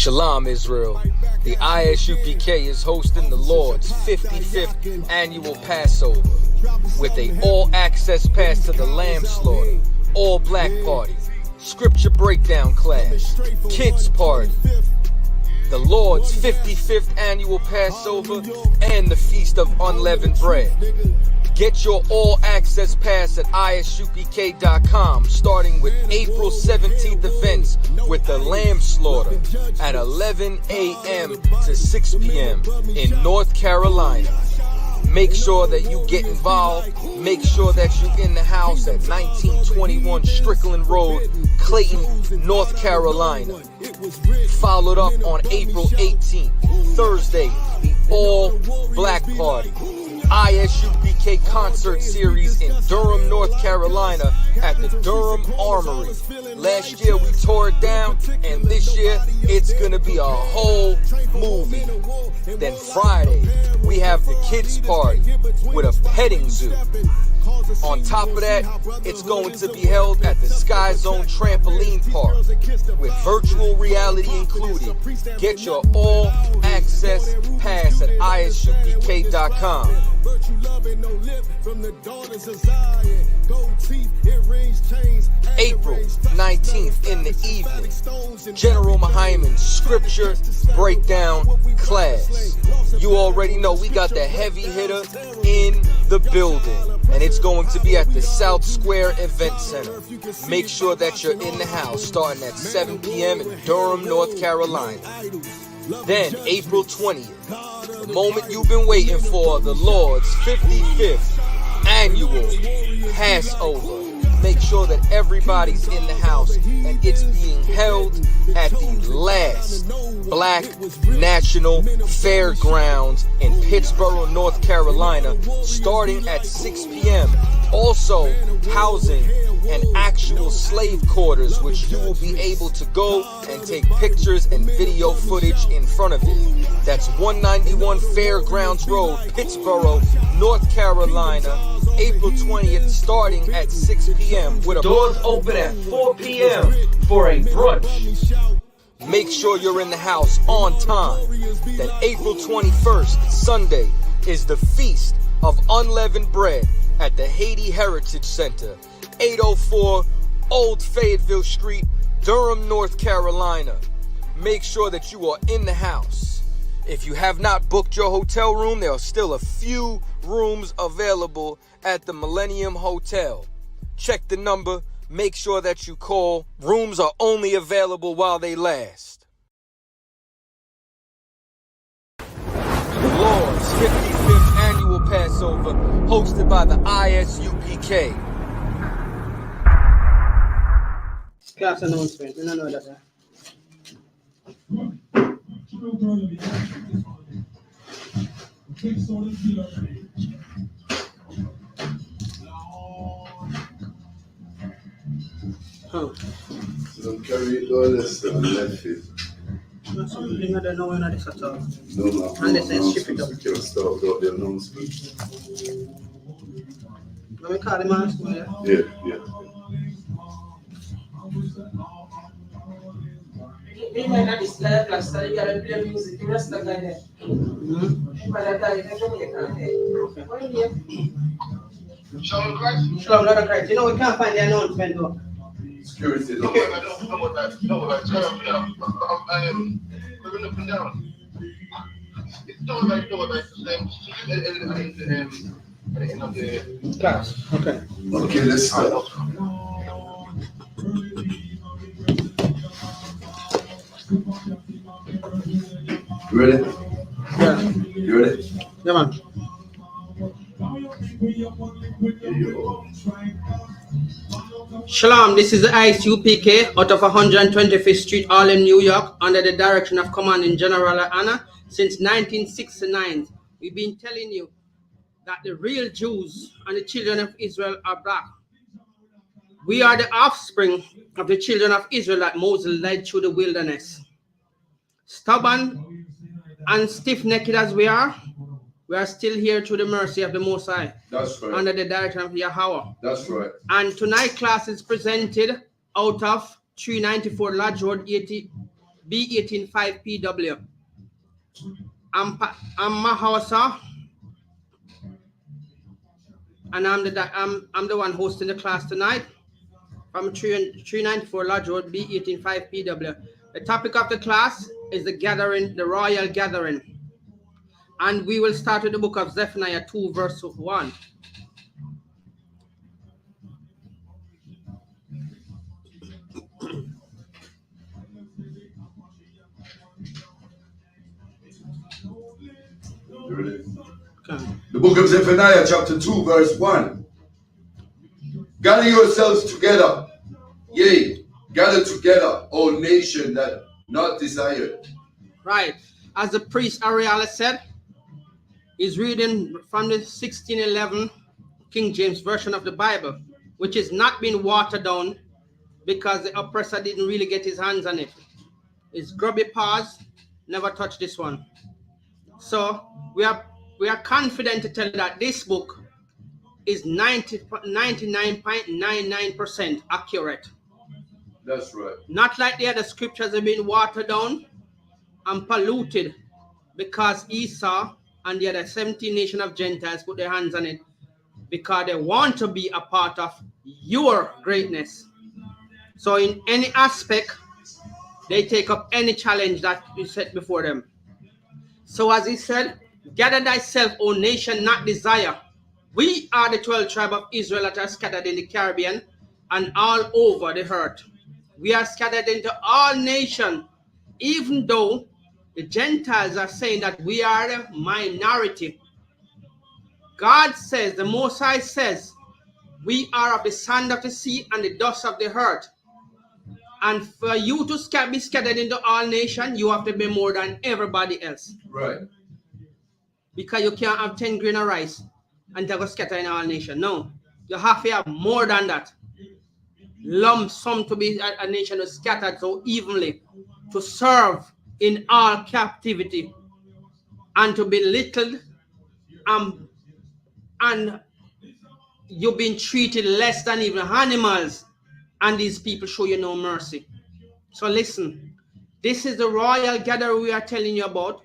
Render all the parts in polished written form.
Shalom, Israel. The ISUPK is hosting the Lord's 55th annual Passover with a all-access pass to the lamb slaughter, all-black party, scripture breakdown class, kids party, the Lord's 55th annual Passover, and the Feast of Unleavened Bread. Get your all-access pass at ISUPK.com, starting with April 17th events with the lamb slaughter at 11 a.m. to 6 p.m. in North Carolina. Make sure that you get involved. Make sure that you're in the house at 1921 Strickland Road, Clayton, North Carolina. Followed up on April 18th, Thursday, the all-black party. ISUPK concert series in Durham, North Carolina at the Durham Armory. Last year we tore it down, and this year it's gonna be a whole movie. Then Friday we have the kids party with a petting zoo. On top of that, it's going to be held at the Sky Zone Trampoline Park with virtual reality included. Get your all-access pass at ISUPK.com. April 19th in the evening, General Mahaiman's scripture breakdown class. You already know we got the heavy hitter in the building, and it's going to be at the South Square Event Center. Make sure that you're in the house starting at 7 p.m. in Durham, North Carolina. Then April 20th, the moment you've been waiting for, the Lord's 55th annual Passover. Make sure that everybody's in the house, and it's being held at the last Black National Fairgrounds in Pittsboro, North Carolina, starting at 6 p.m. Also housing an actual slave quarters, which you will be able to go and take pictures and video footage in front of it. That's 191 Fairgrounds Road, Pittsboro, North Carolina, April 20th, starting at 6 p.m. with doors open at 4 p.m. for a brunch. Make sure you're in the house on time. Then April 21st, Sunday, is the Feast of Unleavened Bread at the Haiti Heritage Center, 804 Old Fayetteville Street, Durham, North Carolina. Make sure that you are in the house. If you have not booked your hotel room, there are still a few rooms available at the Millennium Hotel. Check the number. Make sure that you call. Rooms are only available while they last. The Lord's 55th annual Passover, hosted by the ISUPK. Class announcement. We don't know that. Don't carry all this on left feet. That's something I don't know when I this at all. No, Unless they ship it up. We can't start without the announcement. Let me call him and ask him, yeah? Yeah. We might not display class, so you gotta play music, the rest of the day. By the time Shalom, Lord of Christ. You know, we can't find the announcement though. Security. No, I don't know what that. No, like, I am living up and down. It's not like, no, like, at the end of the Class. Okay. Okay, let's start. You ready? Yeah. You ready? Yeah, man. Shalom, this is the ISUPK out of 125th Street, Harlem, New York, under the direction of Commanding General Anna. Since 1969, we've been telling you that the real Jews and the children of Israel are black. We are the offspring of the children of Israel that Moses led through the wilderness. Stubborn and stiff-necked as we are still here through the mercy of the Most High. That's right. Under the direction of Yahweh. That's right. And tonight class is presented out of 394 Lodge Road, 80 B185PW. I'm Mahawasa, and I'm the one hosting the class tonight from 394 Lodge Road, B185PW. The topic of the class is the gathering, the royal gathering. And we will start with the book of Zephaniah 2, verse 1. Okay. The book of Zephaniah, chapter 2, verse 1. Gather yourselves together, yea, gather together, O nation that not desired. Right. As the priest Ariella said, he's reading from the 1611 King James Version of the Bible, which is not being watered down because the oppressor didn't really get his hands on it. His grubby paws never touched this one. So we are confident to tell you that this book is 99.99% accurate. That's right. Not like the other scriptures have been watered down and polluted because Esau and the other 17 nations of Gentiles put their hands on it because they want to be a part of your greatness. So in any aspect, they take up any challenge that is set before them. So as he said, gather thyself, O nation not desire. We are the 12 tribes of Israel that are scattered in the Caribbean and all over the earth. We are scattered into all nations, even though the Gentiles are saying that we are the minority. God says, the Most High says, we are of the sand of the sea and the dust of the earth. And for you to be scattered into all nations, you have to be more than everybody else. Right. Because you can't have 10 grains of rice and they go scatter in all nations. No. You have to have more than that. Lump sum to be a nation is scattered so evenly, to serve in all captivity, and to be belittled, and you've been treated less than even animals, and these people show you no mercy. So listen, this is the royal gathering we are telling you about.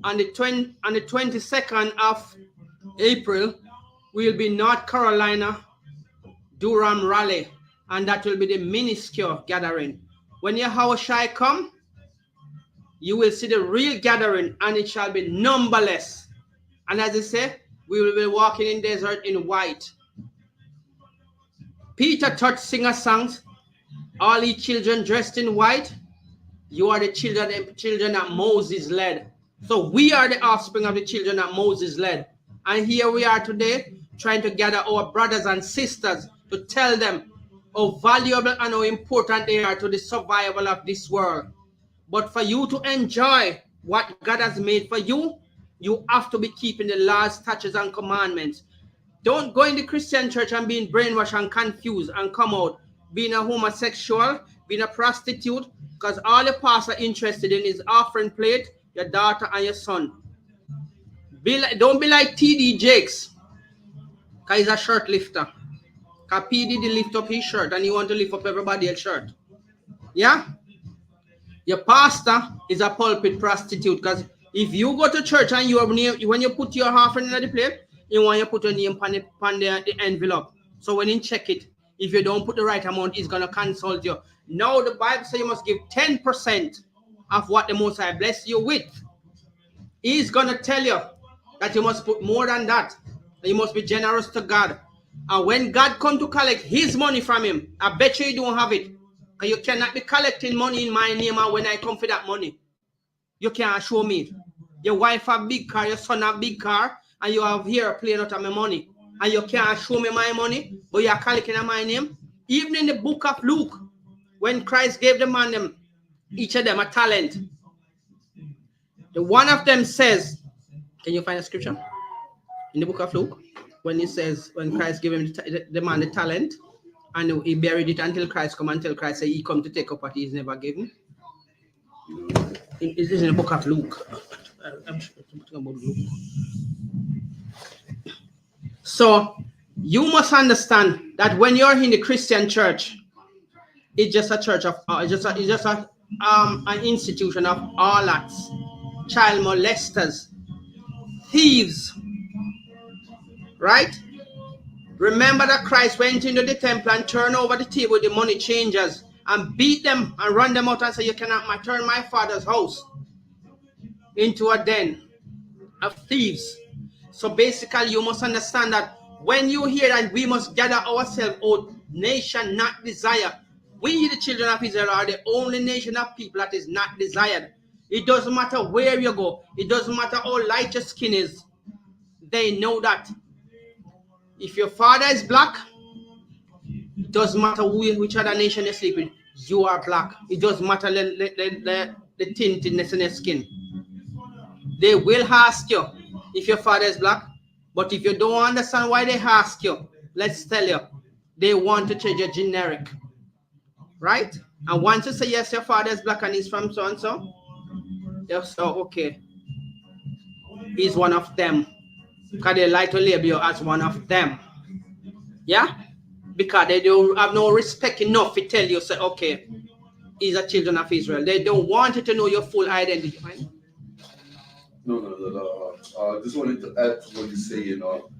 On the 22nd of April, we'll be North Carolina, Durham Rally, and that will be the minuscule gathering. When Yahushua come, you will see the real gathering, and it shall be numberless. And as I say, we will be walking in desert in white. Peter taught singer songs, all ye children dressed in white. You are the children that Moses led. So we are the offspring of the children that Moses led. And here we are today trying to gather our brothers and sisters to tell them how valuable and how important they are to the survival of this world. But for you to enjoy what God has made for you, you have to be keeping the laws, statutes, and commandments. Don't go in the Christian church and being brainwashed and confused and come out being a homosexual, being a prostitute, because all the pastors are interested in is offering plate, your daughter and your son. Don't be like TD Jakes, because he's a shirt lifter. Because PD did lift up his shirt and he want to lift up everybody else's shirt. Yeah? Your pastor is a pulpit prostitute, because if you go to church and when you put your offering in the plate, you want to put your name on the envelope. So when you check it, if you don't put the right amount, it's going to consult you. No, the Bible says you must give 10% of what the Most High bless you with. He's going to tell you that you must put more than that. You must be generous to God. And when God comes to collect his money from him, I bet you don't have it. Because you cannot be collecting money in my name, and when I come for that money, you can't show me. Your wife have a big car, your son have a big car, and you have here playing out of my money. And you can't show me my money, but you are collecting on my name. Even in the book of Luke, when Christ gave the man them, each of them a talent, the one of them says, can you find a scripture? In the book of Luke, when it says, when Christ gave him the man the talent, and he buried it until Christ come, until Christ say he come to take up what he's never given. It is in the book of Luke. I'm talking about Luke. So you must understand that when you're in the Christian church, it's just a church of it's just an institution of harlots, child molesters, thieves, right? Remember that Christ went into the temple and turned over the table with the money changers and beat them and run them out and say, you cannot turn my father's house into a den of thieves. So basically, you must understand that when you hear that we must gather ourselves, O nation not desired, we, the children of Israel, are the only nation of people that is not desired. It doesn't matter where you go. It doesn't matter how light your skin is. They know that if your father is black, it doesn't matter which other nation you sleep in, you are black. It doesn't matter the tintiness in your skin. They will ask you if your father is black, but if you don't understand why they ask you, let's tell you, they want to change your generic, right? And once you say yes, your father is black and he's from so and so, they'll say, oh, okay, he's one of them, because they like to label you as one of them, yeah, because they don't have no respect enough to tell you, say, okay, he's a children of Israel. They don't want you to know your full identity, right? No. I just wanted to add to what you say, you know.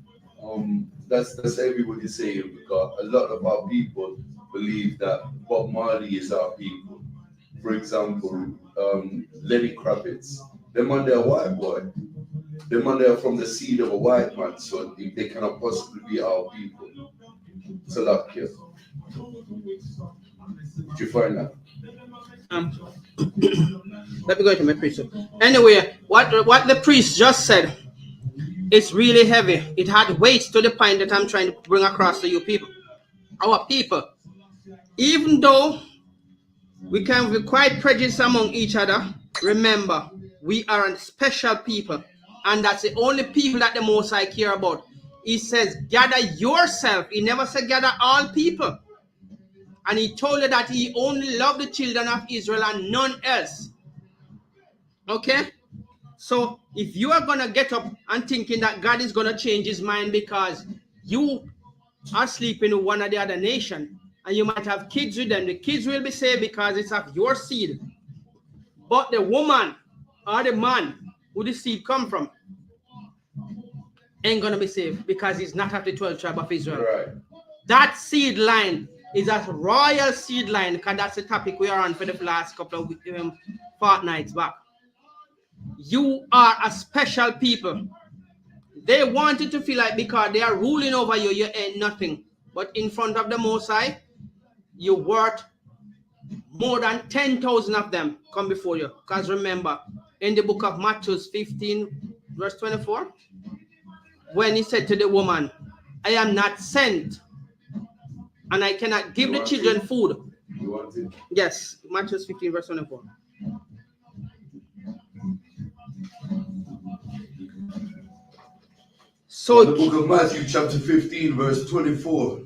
That's everybody saying, because a lot of our people believe that Bob Marley is our people. For example, Lenny Kravitz, them man, they're a white boy. Them man, they're from the seed of a white man, so they cannot possibly be our people. So that here. Did you find that? Let me go to my priest. Anyway, what the priest just said, it's really heavy. It had weight to the point that I'm trying to bring across to you people. Our people, even though we can be quite prejudiced among each other, remember, we are a special people. And that's the only people that the Most High care about. He says, gather yourself. He never said gather all people. And he told you that he only loved the children of Israel and none else. Okay? So if you are going to get up and thinking that God is going to change his mind because you are sleeping with one of the other nation, and you might have kids with them, the kids will be saved because it's of your seed. But the woman or the man who the seed come from ain't going to be saved because he's not of the 12th tribe of Israel. Right. That seed line is a royal seed line, because that's the topic we are on for the last couple of fortnights back. You are a special people. They want you to feel like because they are ruling over you, you ain't nothing. But in front of the Most High, you're worth more than 10,000 of them come before you. Because remember, in the book of Matthew 15, verse 24, when he said to the woman, I am not sent, and I cannot give the children food. You want it? Yes, Matthew 15, verse 24. So the book of Matthew, chapter 15, verse 24.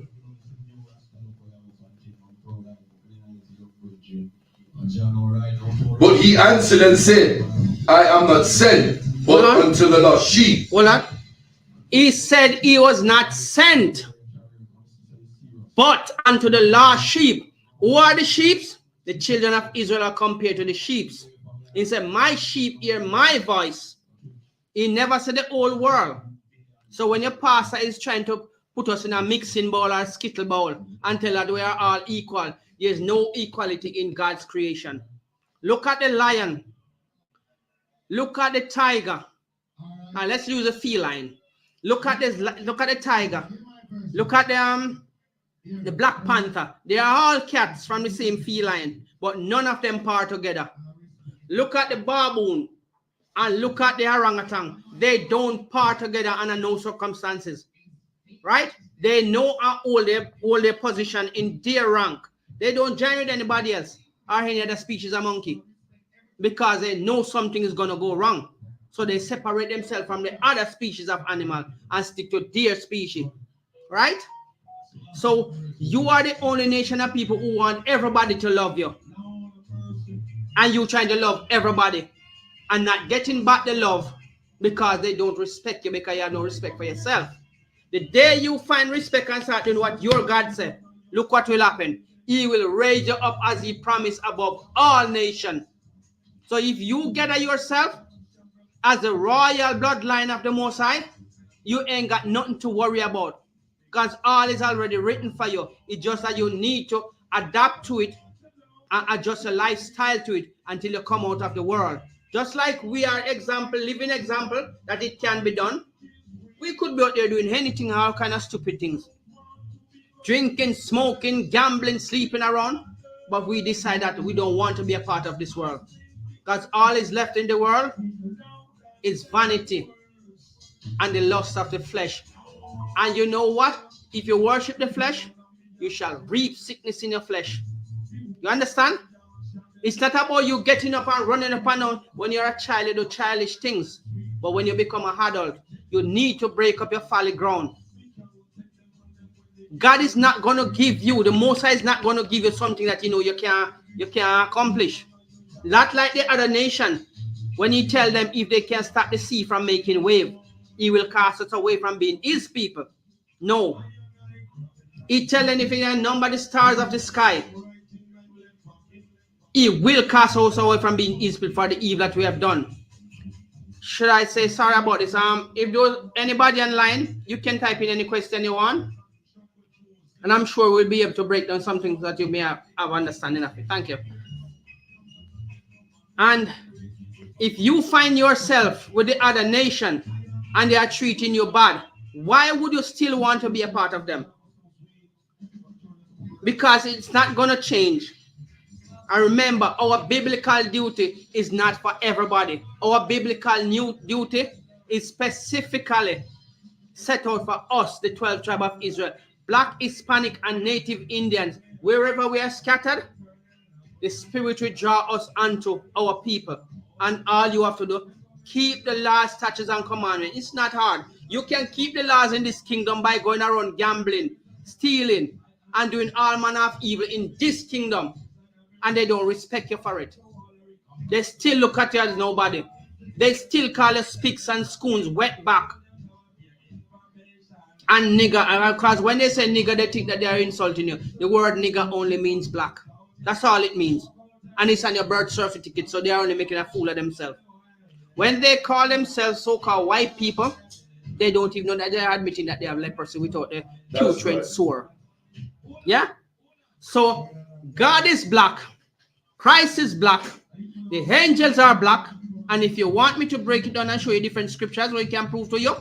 But he answered and said, I am not sent, but unto the lost sheep. Hold on. He said he was not sent, but unto the lost sheep. Who are the sheep? The children of Israel are compared to the sheep. He said, my sheep hear my voice. He never said the whole world. So when your pastor is trying to put us in a mixing bowl or a skittle bowl and tell us we are all equal, there's no equality in God's creation. Look at the lion. Look at the tiger. Now let's use a feline. Look at this. Look at the tiger. Look at the black panther. They are all cats from the same feline, but none of them part together. Look at the baboon and look at the orangutan. They don't part together under no circumstances, right? They know how hold their position in their rank. They don't join with anybody else or any other species of monkey because they know something is going to go wrong. So they separate themselves from the other species of animal and stick to their species, right? So you are the only nation of people who want everybody to love you. And you trying to love everybody and not getting back the love because they don't respect you, because you have no respect for yourself. The day you find respect and start doing what your God said, look what will happen. he will raise you up as he promised above all nations. So if you gather yourself as the royal bloodline of the Most High, you ain't got nothing to worry about, because all is already written for you. It's just that you need to adapt to it and adjust a lifestyle to it until you come out of the world. Just like we are living example that it can be done. We could be out there doing anything, all kind of stupid things. Drinking, smoking, gambling, sleeping around. But we decide that we don't want to be a part of this world. Because all is left in the world is vanity and the lust of the flesh. And you know what? If you worship the flesh, you shall reap sickness in your flesh. You understand? It's not about you getting up and running up and down. When you're a child, you do childish things. But when you become an adult, you need to break up your fallow ground. God is not going to give you, the Most High is not going to give you something that you know you can't accomplish. Not like the other nation. When he tell them if they can stop the sea from making wave, he will cast us away from being his people. No. He tell them if he can number the stars of the sky, he will cast us away from being his people for the evil that we have done. Should I say sorry about this? If there's anybody online, you can type in any question you want. And I'm sure we'll be able to break down something that you may have understanding of it. Thank you. And if you find yourself with the other nation and they are treating you bad, why would you still want to be a part of them? Because it's not going to change. And remember, our biblical duty is not for everybody. Our biblical duty is specifically set out for us, the 12 tribes of Israel. Black, Hispanic, and Native Indians. Wherever we are scattered, the Spirit will draw us unto our people. And all you have to do, keep the laws, statutes, and commandments. It's not hard. You can keep the laws in this kingdom by going around gambling, stealing, and doing all manner of evil in this kingdom. And they don't respect you for it. They still look at you as nobody. They still call you spicks and spoons, wetback, and nigger. Because when they say nigger, they think that they are insulting you. The word nigger only means black. That's all it means. And it's on your birth certificate, so they are only making a fool of themselves. When they call themselves so-called white people, they don't even know that they are admitting that they have leprosy without the putrid sore. Yeah? So, God is black. Christ is black. The angels are black. And if you want me to break it down and show you different scriptures where you can prove to you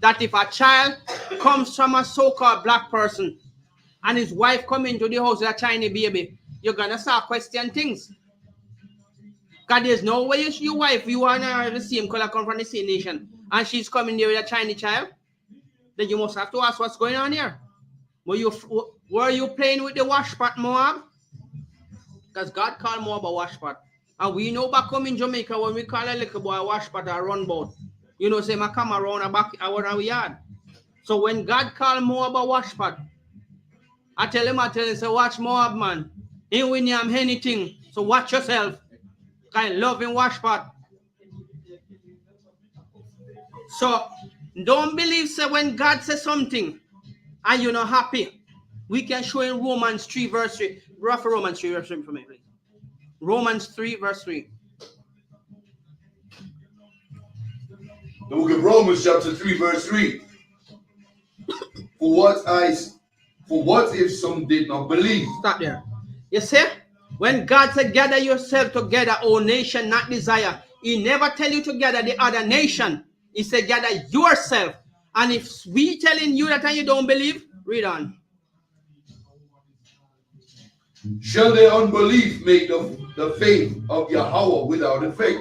that if a child comes from a so-called black person and his wife come into the house with a tiny baby, you're going to start questioning things. Because there's no way your wife, you are the same color, come from the same nation, and she's coming there with a tiny child, then you must have to ask what's going on here. Were you playing with the washpot, Moab? Because God called Moab a washpot. And we know back home in Jamaica, when we call a little boy a washpot or run boat, you know, say, I come around our yard. So when God called Moab a washpot, I tell him, say, watch Moab, man. Ain't win you anything. So watch yourself. Kind of loving washpot. So don't believe, say, when God says something and you're not happy. We can show in Romans 3 verse 3. Rough Romans 3 verse 3 for me, please. Romans 3 verse 3. The book of Romans chapter 3 verse 3. For what if some did not believe? Stop there. You see? When God said, gather yourself together, O nation, not desire, he never tell you to gather the other nation. He said, gather yourself. And if we telling you that and you don't believe, read on. Shall their unbelief make the faith of Yahweh without effect?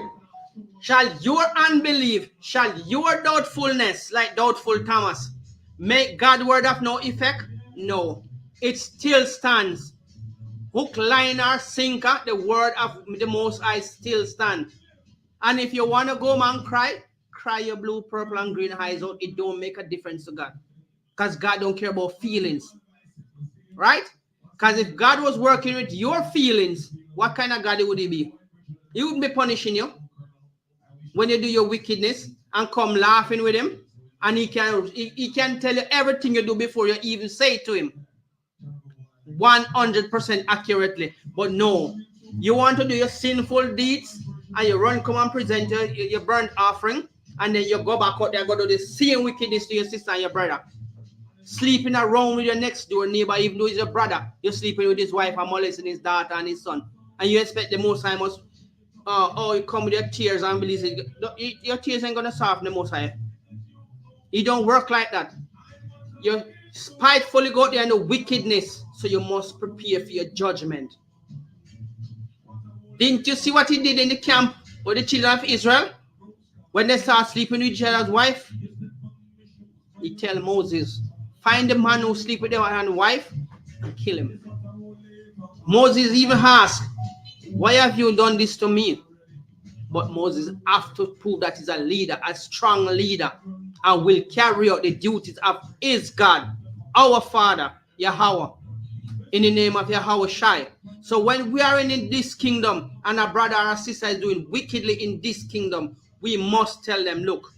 Shall your unbelief, shall your doubtfulness, like doubtful Thomas, make God's word of no effect? No. It still stands. Hook, line, or sinker, the word of the Most High still stands. And if you want to go man cry your blue, purple, and green eyes out. It don't make a difference to God. Because God don't care about feelings. Right? Because if God was working with your feelings, what kind of God would he be? He wouldn't be punishing you when you do your wickedness and come laughing with him. And he can tell you everything you do before you even say it to him. 100% accurately. But no, you want to do your sinful deeds and you run, come and present your burnt offering, and then you go back out there and go do the same wickedness to your sister and your brother. Sleeping around with your next door neighbor, even though he's your brother, you're sleeping with his wife and molesting his daughter and his son. And you expect the Most High must, you come with your tears and believe it. Your tears ain't going to soften the Most High. It don't work like that. You spitefully go there in the wickedness, so you must prepare for your judgment. Didn't you see what he did in the camp with the children of Israel? When they start sleeping with each other's wife, he tell Moses, find the man who sleep with their wife and kill him. Moses even asked, why have you done this to me? But Moses have to prove that he's a leader, a strong leader, and will carry out the duties of his God, our Father, Yahweh, in the name of Yahweh Shai. So when we are in this kingdom and a brother or a sister is doing wickedly in this kingdom, we must tell them, look,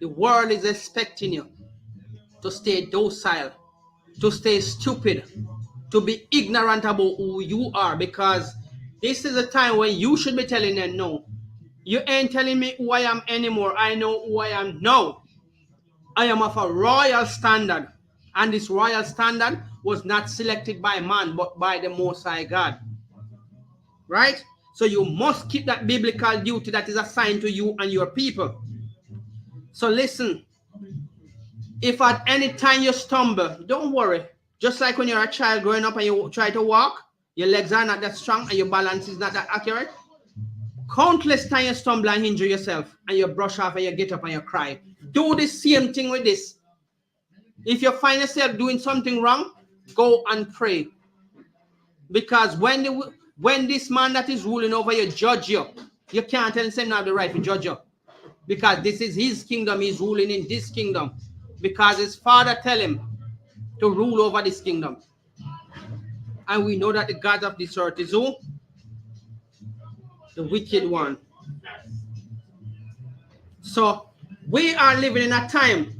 the world is expecting you to stay docile, to stay stupid, to be ignorant about who you are, because this is a time when you should be telling them, no, you ain't telling me who I am anymore. I know who I am now. I am of a royal standard, and this royal standard was not selected by man, but by the Most High God. Right? So you must keep that biblical duty that is assigned to you and your people. So listen, if at any time you stumble, don't worry. Just like when you're a child growing up and you try to walk, your legs are not that strong and your balance is not that accurate. Countless times you stumble and injure yourself and you brush off and you get up and you cry. Do the same thing with this. If you find yourself doing something wrong, go and pray. Because when this man that is ruling over you judge you, you can't tell him not the right to judge you. Because this is his kingdom, he's ruling in this kingdom. Because his father tell him to rule over this kingdom. And we know that the God of this earth is who? The wicked one. So we are living in a time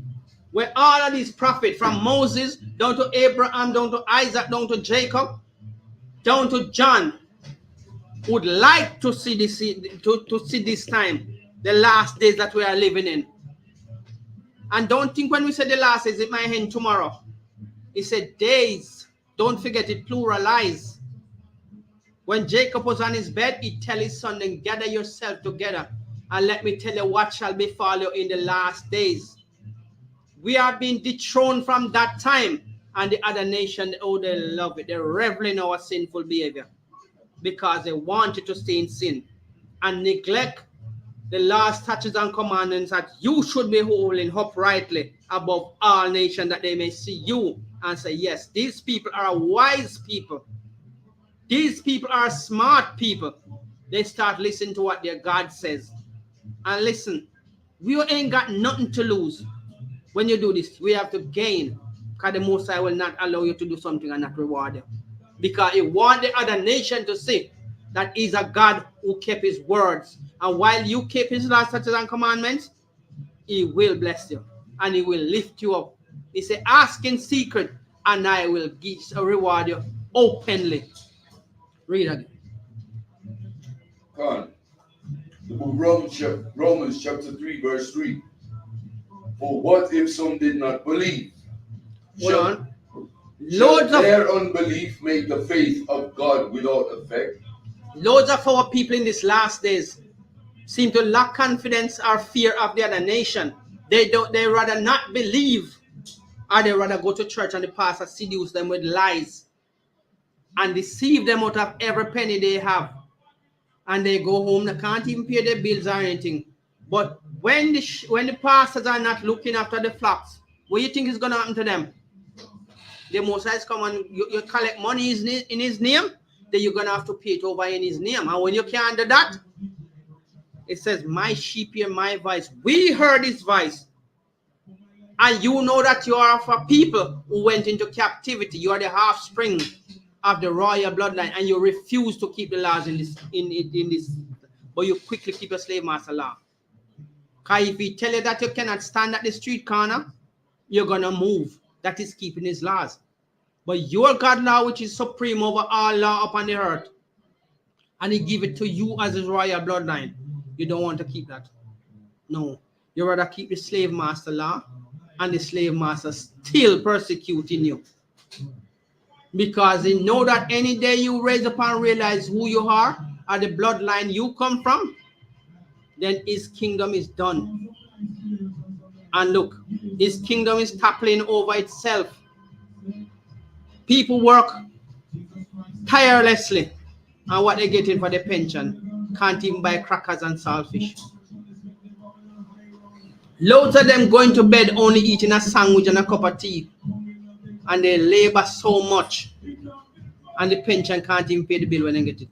where all of these prophets, from Moses down to Abraham, down to Isaac, down to Jacob, down to John, would like to see this time, the last days that we are living in. And don't think when we say the last days, it might end tomorrow. He said days. Don't forget it, pluralize. When Jacob was on his bed, he tell his son, then gather yourself together and let me tell you what shall befall you in the last days. We are being dethroned from that time, and the other nation, oh, they love it. They revel in our sinful behavior because they wanted to stay in sin and neglect the laws, statutes, and commandments that you should be holding uprightly above all nations, that they may see you and say, yes, these people are wise people. These people are smart people. They start listening to what their God says. And listen, we ain't got nothing to lose. When you do this, we have to gain, because the Most High will not allow you to do something and not reward you. Because he wants the other nation to see that he's a God who kept his words. And while you keep his laws, statutes, and commandments, he will bless you and he will lift you up. He said, ask in secret and I will reward you openly. Read again. The book of Romans chapter 3 verse 3. For what if some did not believe? Shall their unbelief make the faith of God without effect? Loads of our people in these last days seem to lack confidence or fear of the other nation. They rather not believe, or they rather go to church and the pastor seduce them with lies and deceive them out of every penny they have. And they go home, they can't even pay their bills or anything. But when the pastors are not looking after the flocks, what do you think is going to happen to them? The Most High come and you collect money in his name, then you're going to have to pay it over in his name. And when you can't do that, it says, my sheep hear my voice. We heard his voice. And you know that you are of a people who went into captivity. You are the offspring of the royal bloodline, and you refuse to keep the laws in this, but you quickly keep your slave master law. Because if he tell you that you cannot stand at the street corner, you're going to move. That is keeping his laws. But your God law, which is supreme over all law upon the earth, and he give it to you as his royal bloodline, you don't want to keep that. No. You rather keep the slave master law, and the slave master still persecuting you. Because they know that any day you raise up and realize who you are or the bloodline you come from, then his kingdom is done. And look, his kingdom is toppling over itself. People work tirelessly, and what they're getting for their pension can't even buy crackers and saltfish. Loads of them going to bed only eating a sandwich and a cup of tea, and they labor so much, and the pension can't even pay the bill when they get it.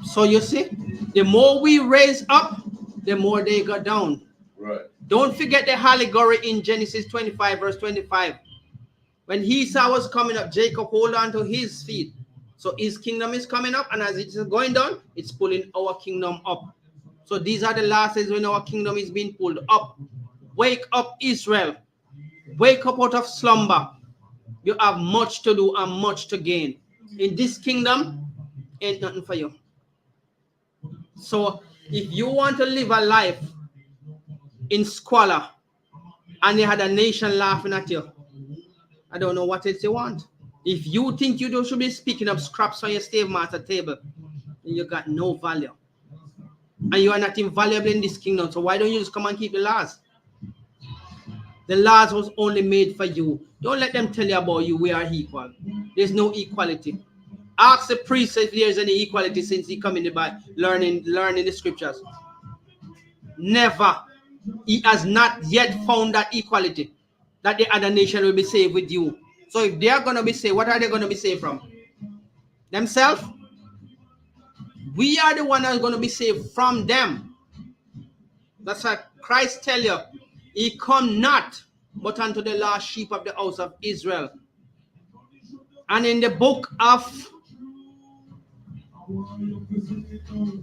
So you see, the more we raise up, the more they go down. Right. Don't forget the allegory in Genesis 25, verse 25. When Esau was coming up, Jacob hold on to his feet. So his kingdom is coming up, and as it's going down, it's pulling our kingdom up. So these are the last days when our kingdom is being pulled up. Wake up, Israel. Wake up out of slumber. You have much to do and much to gain. In this kingdom, ain't nothing for you. So if you want to live a life in squalor, and you had a nation laughing at you, I don't know what else you want. If you think you should be speaking up scraps on your slave master table, then you got no value. And you are not invaluable in this kingdom. So why don't you just come and keep the laws? The laws was only made for you. Don't let them tell you about you. We are equal. There's no equality. Ask the priest if there's any equality since he come in the Bible, learning the scriptures. Never. He has not yet found that equality, that the other nation will be saved with you. So if they are going to be saved, what are they going to be saved from? Themselves? We are the one that's going to be saved from them. That's why Christ tell you, he come not but unto the lost sheep of the house of Israel. And in the book of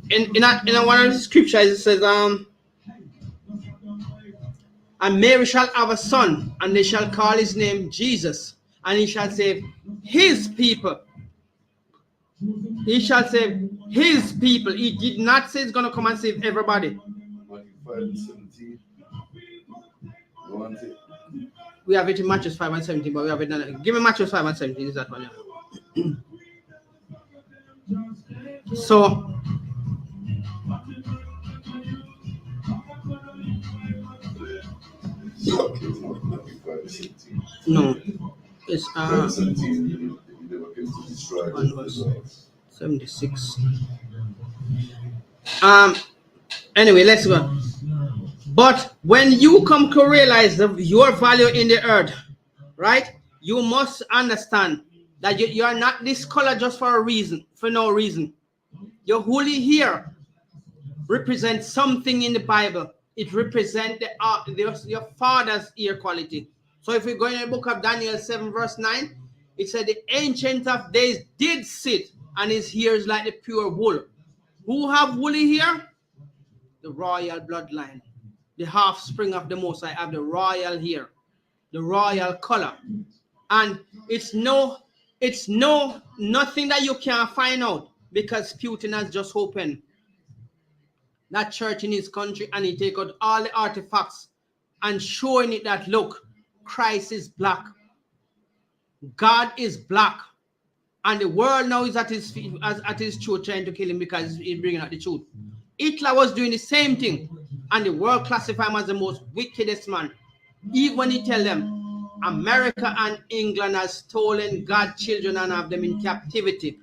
in one of the scriptures it says, and Mary shall have a son, and they shall call his name Jesus, and he shall save his people. He shall save his people. He did not say he's going to come and save everybody. We have it in Matthew 5 and 17, but we have it done. Give me Matthew 5 and 17. Is that one? So, no, it's 76. Anyway, let's go. But when you come to realize your value in the earth, right? You must understand that you are not this color just for a reason, for no reason. Your holy hair represents something in the Bible. It represents your father's ear quality. So if we go in the book of Daniel 7 verse 9, it said the Ancient of Days did sit, and his hair is like the pure wool. Who have woolly hair? The royal bloodline. The offspring of the Most High have the royal hair, the royal color. And it's nothing that you can't find out, because Putin has just opened that church in his country, and he take out all the artifacts and showing it that, look, Christ is black, God is black, and the world now is at his feet, at his truth, trying to kill him because he's bringing out the truth. Hitler was doing the same thing, and the world classified him as the most wickedest man. Even when he tell them America and England has stolen God's children and have them in captivity,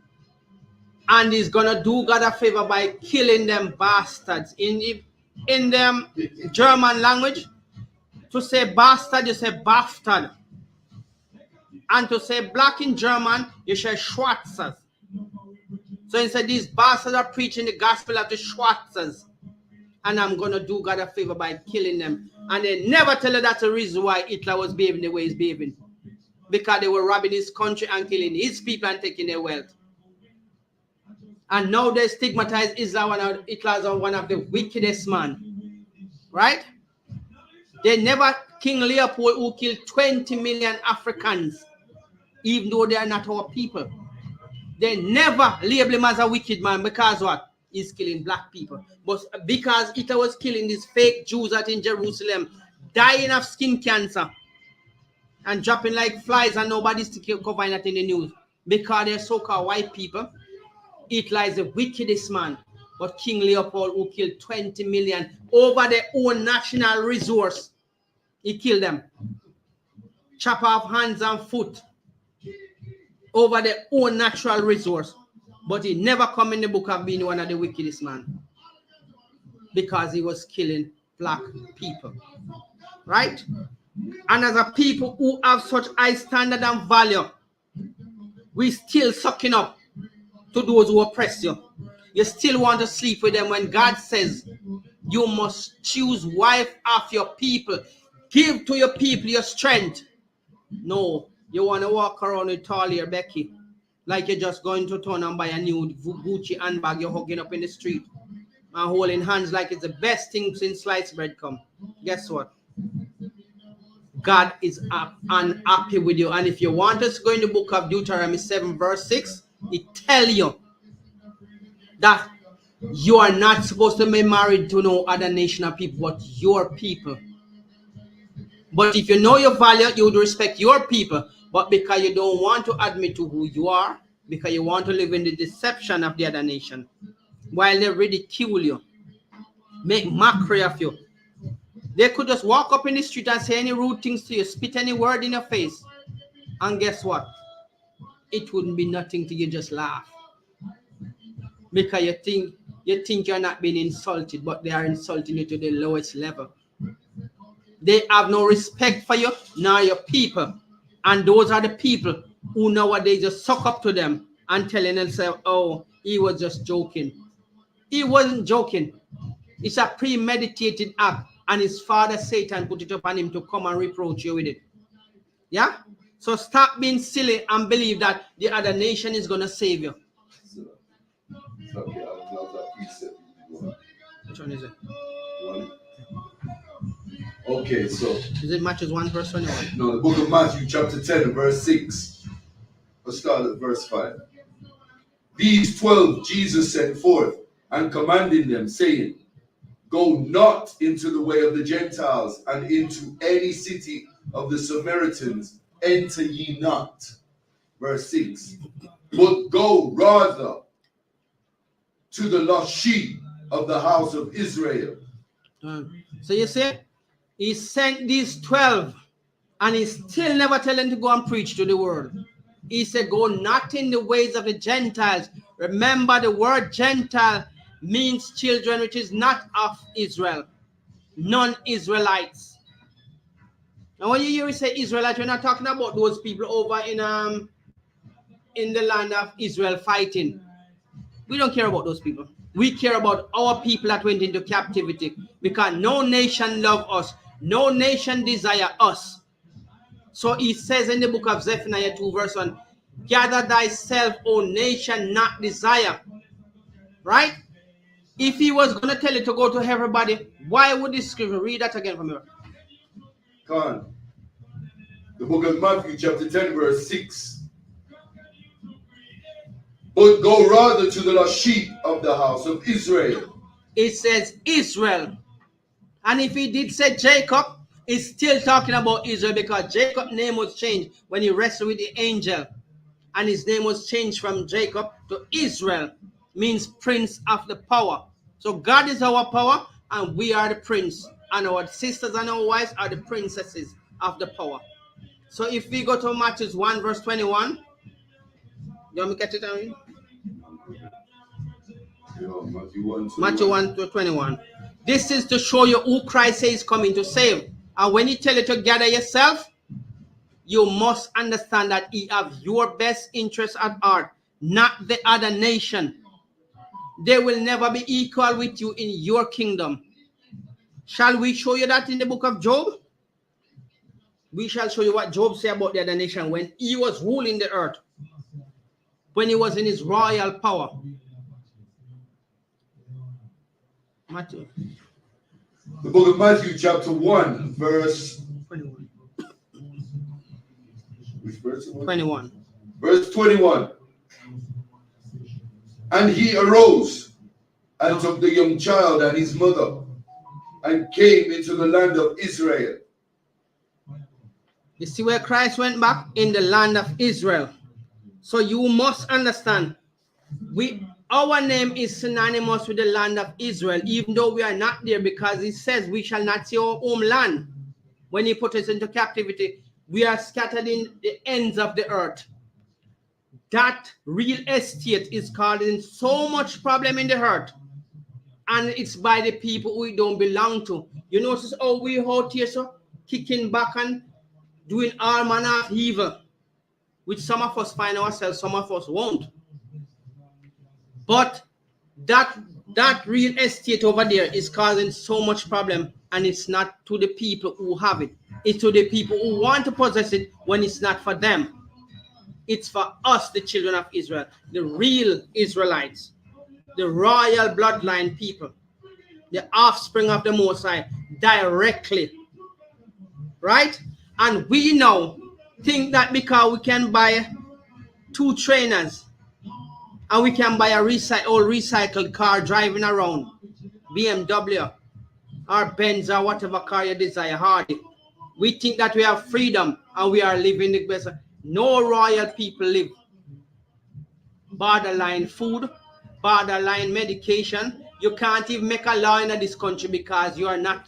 and he's gonna do God a favor by killing them bastards. In them German language, to say bastard, you say bastard, and to say black in German, you say Schwarzers. So he said these bastards are preaching the gospel of the Schwarzers, and I'm gonna do God a favor by killing them. And they never tell you that's the reason why Hitler was behaving the way he's behaving, because they were robbing his country and killing his people and taking their wealth. And now they stigmatize Hitler as one of the wickedest man, right? They never King Leopold, who killed 20 million Africans, even though they are not our people. They never label him as a wicked man because what? He's killing black people. But because Hitler was killing these fake Jews out in Jerusalem, dying of skin cancer and dropping like flies, and nobody's covering that in the news because they're so-called white people. Hitler is the wickedest man. But King Leopold, who killed 20 million over their own national resource, he killed them. Chop off hands and foot over their own natural resource. But he never come in the book of being one of the wickedest man because he was killing black people. Right? And as a people who have such high standard and value, we still sucking up to those who oppress you. You still want to sleep with them when God says you must choose wife of your people. Give to your people your strength. No, you want to walk around with Talia Becky like you're just going to town and buy a new Gucci handbag you're hugging up in the street and holding hands like it's the best thing since sliced bread come. Guess what? God is unhappy with you. And if you want us to go in the book of Deuteronomy 7 verse 6, it tell you that you are not supposed to be married to no other nation of people but your people. But if you know your value, you would respect your people. But because you don't want to admit to who you are, because you want to live in the deception of the other nation, while they ridicule you, make mockery of you, they could just walk up in the street and say any rude things to you, spit any word in your face, and guess what? It wouldn't be nothing to you, just laugh. Because you think you're not being insulted, but they are insulting you to the lowest level. They have no respect for you, nor your people. And those are the people who nowadays just suck up to them and telling themselves, oh, he was just joking. He wasn't joking. It's a premeditated act. And his father, Satan, put it upon him to come and reproach you with it. Yeah? So stop being silly and believe that the other nation is going to save you. Which one is it? Okay, so. Is it Matthew 1 verse 21? No, the book of Matthew, chapter 10, verse 6. Let's start at verse 5. These 12 Jesus sent forth and commanding them, saying, go not into the way of the Gentiles, and into any city of the Samaritans enter ye not. Verse 6. But go rather to the lost sheep of the house of Israel. So you see, he sent these 12 and he still never tell them to go and preach to the world. He said, go not in the ways of the Gentiles. Remember, the word Gentile means children which is not of Israel, non-Israelites. Now when you hear me say Israelites, we're not talking about those people over in the land of Israel fighting. We don't care about those people. We care about our people that went into captivity, because no nation love us. No nation desire us. So he says in the book of Zephaniah 2 verse 1, gather thyself, O nation not desire. Right? If he was going to tell it to go to everybody, why would this scripture? Read that again from here. Come on. The book of Matthew chapter 10 verse 6. But go rather to the lost sheep of the house of Israel. It says Israel. And if he did say Jacob, it's still talking about Israel, because Jacob's name was changed when he wrestled with the angel. And his name was changed from Jacob to Israel, means prince of the power. So God is our power and we are the prince. And our sisters and our wives are the princesses of the power. So if we go to Matthew 1 verse 21, you want me to catch it down? Matthew 1 to 21. This is to show you who Christ is coming to save. And when he tell you to gather yourself, you must understand that he have your best interest at heart, not the other nation. They will never be equal with you in your kingdom. Shall we show you that in the book of Job? We shall show you what Job said about the other nation when he was ruling the earth, when he was in his royal power. Matthew. The book of Matthew chapter 1 verse 21. which verse? 21. Verse 21. And he arose and took the young child and his mother and came into the land of Israel. You see where Christ went back? In the land of Israel. So you must understand, our name is synonymous with the land of Israel, even though we are not there, because it says we shall not see our homeland. When he put us into captivity, we are scattered in the ends of the earth. That real estate is causing so much problem in the earth. And it's by the people we don't belong to. You notice how we out here, so kicking back and doing all manner of evil, which some of us find ourselves, some of us won't. But that real estate over there is causing so much problem, and it's not to the people who have it. It's to the people who want to possess it when it's not for them. It's for us, the children of Israel, the real Israelites, the royal bloodline people, the offspring of the Most High, directly. Right? And we now think that because we can buy 2 trainers and we can buy a recycled car driving around, BMW or Benz or whatever car you desire, Hardy, we think that we have freedom and we are living the best. No royal people live borderline food, borderline medication. You can't even make a law in this country because you are not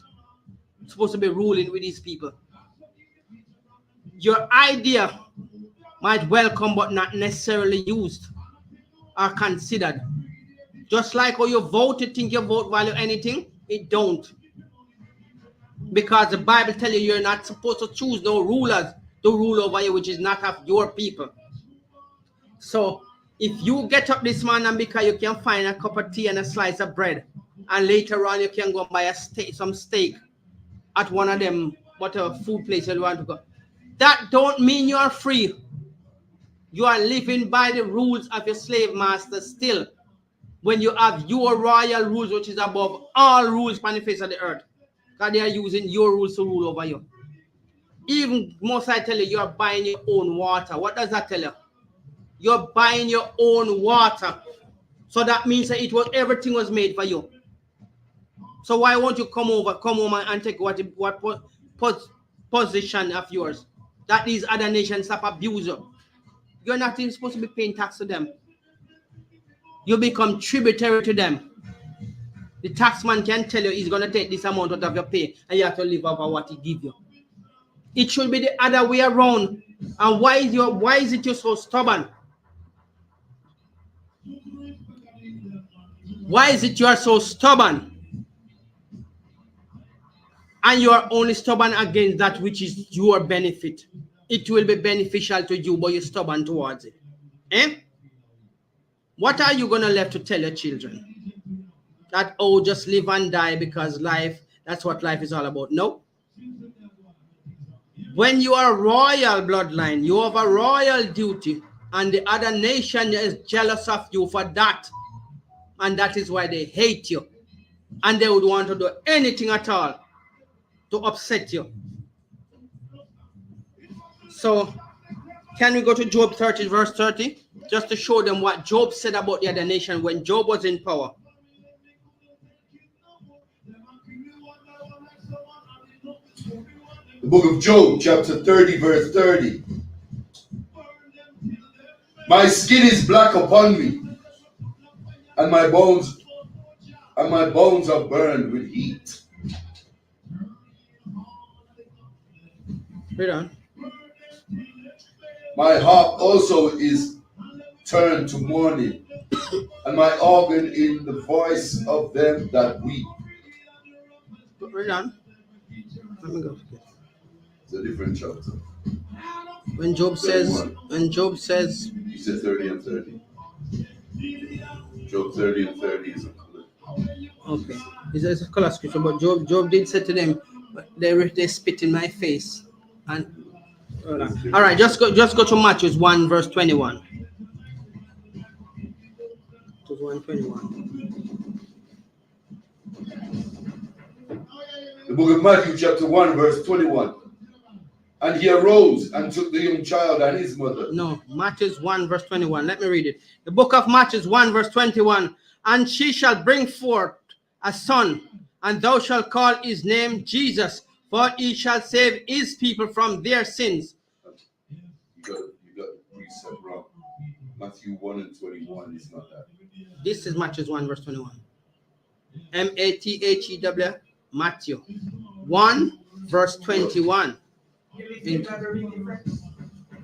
supposed to be ruling with these people. Your idea might welcome but not necessarily used or considered. Just like how you vote, you think your vote value anything, it don't. Because the Bible tells you you're not supposed to choose no rulers to rule over you, which is not of your people. So if you get up this morning because you can find a cup of tea and a slice of bread, and later on you can go and buy some steak at one of them, whatever food place you want to go, that don't mean you are free. You are living by the rules of your slave master still, when you have your royal rules, which is above all rules on the face of the earth, because they are using your rules to rule over you. Even most I tell you, you are buying your own water. What does that tell you? You're buying your own water. So that means that everything was made for you. So why won't you come home and take what position of yours that these other nations stop abuse you? You're not even supposed to be paying tax to them. You become tributary to them. The taxman can tell you he's going to take this amount out of your pay and you have to live over what he gives you. It should be the other way around. And why is it you're so stubborn? Why is it you are so stubborn? And you are only stubborn against that which is your benefit. It will be beneficial to you, but you're stubborn towards it. Eh? What are you going to left to tell your children? That, oh, just live and die because life, that's what life is all about. No. When you are royal bloodline, you have a royal duty, and the other nation is jealous of you for that. And that is why they hate you. And they would want to do anything at all to upset you. So, can we go to Job 30, verse 30? Just to show them what Job said about the other nation when Job was in power. The book of Job, chapter 30, verse 30. My skin is black upon me, and my bones are burned with heat. Read on. My harp also is turned to mourning, and my organ in the voice of them that weep. Read on. Let me go. It's a different chapter. When Job says, He said 30 and 30. Job 30 and 30 is a color. Okay, it's a color scripture, but Job did say to them, they spit in my face. And all right, just go to Matthew 1 verse 21. To 1:21. The book of Matthew chapter 1 verse 21. And he arose and took the young child and his mother. No, Matthew 1 verse 21. Let me read it. The book of Matthew 1 verse 21. And she shall bring forth a son, and thou shalt call his name Jesus, for he shall save his people from their sins. You got the precept wrong. Matthew 1 and 21 is not that. This is Matthew 1 verse 21. Mathew, Matthew 1 verse 21.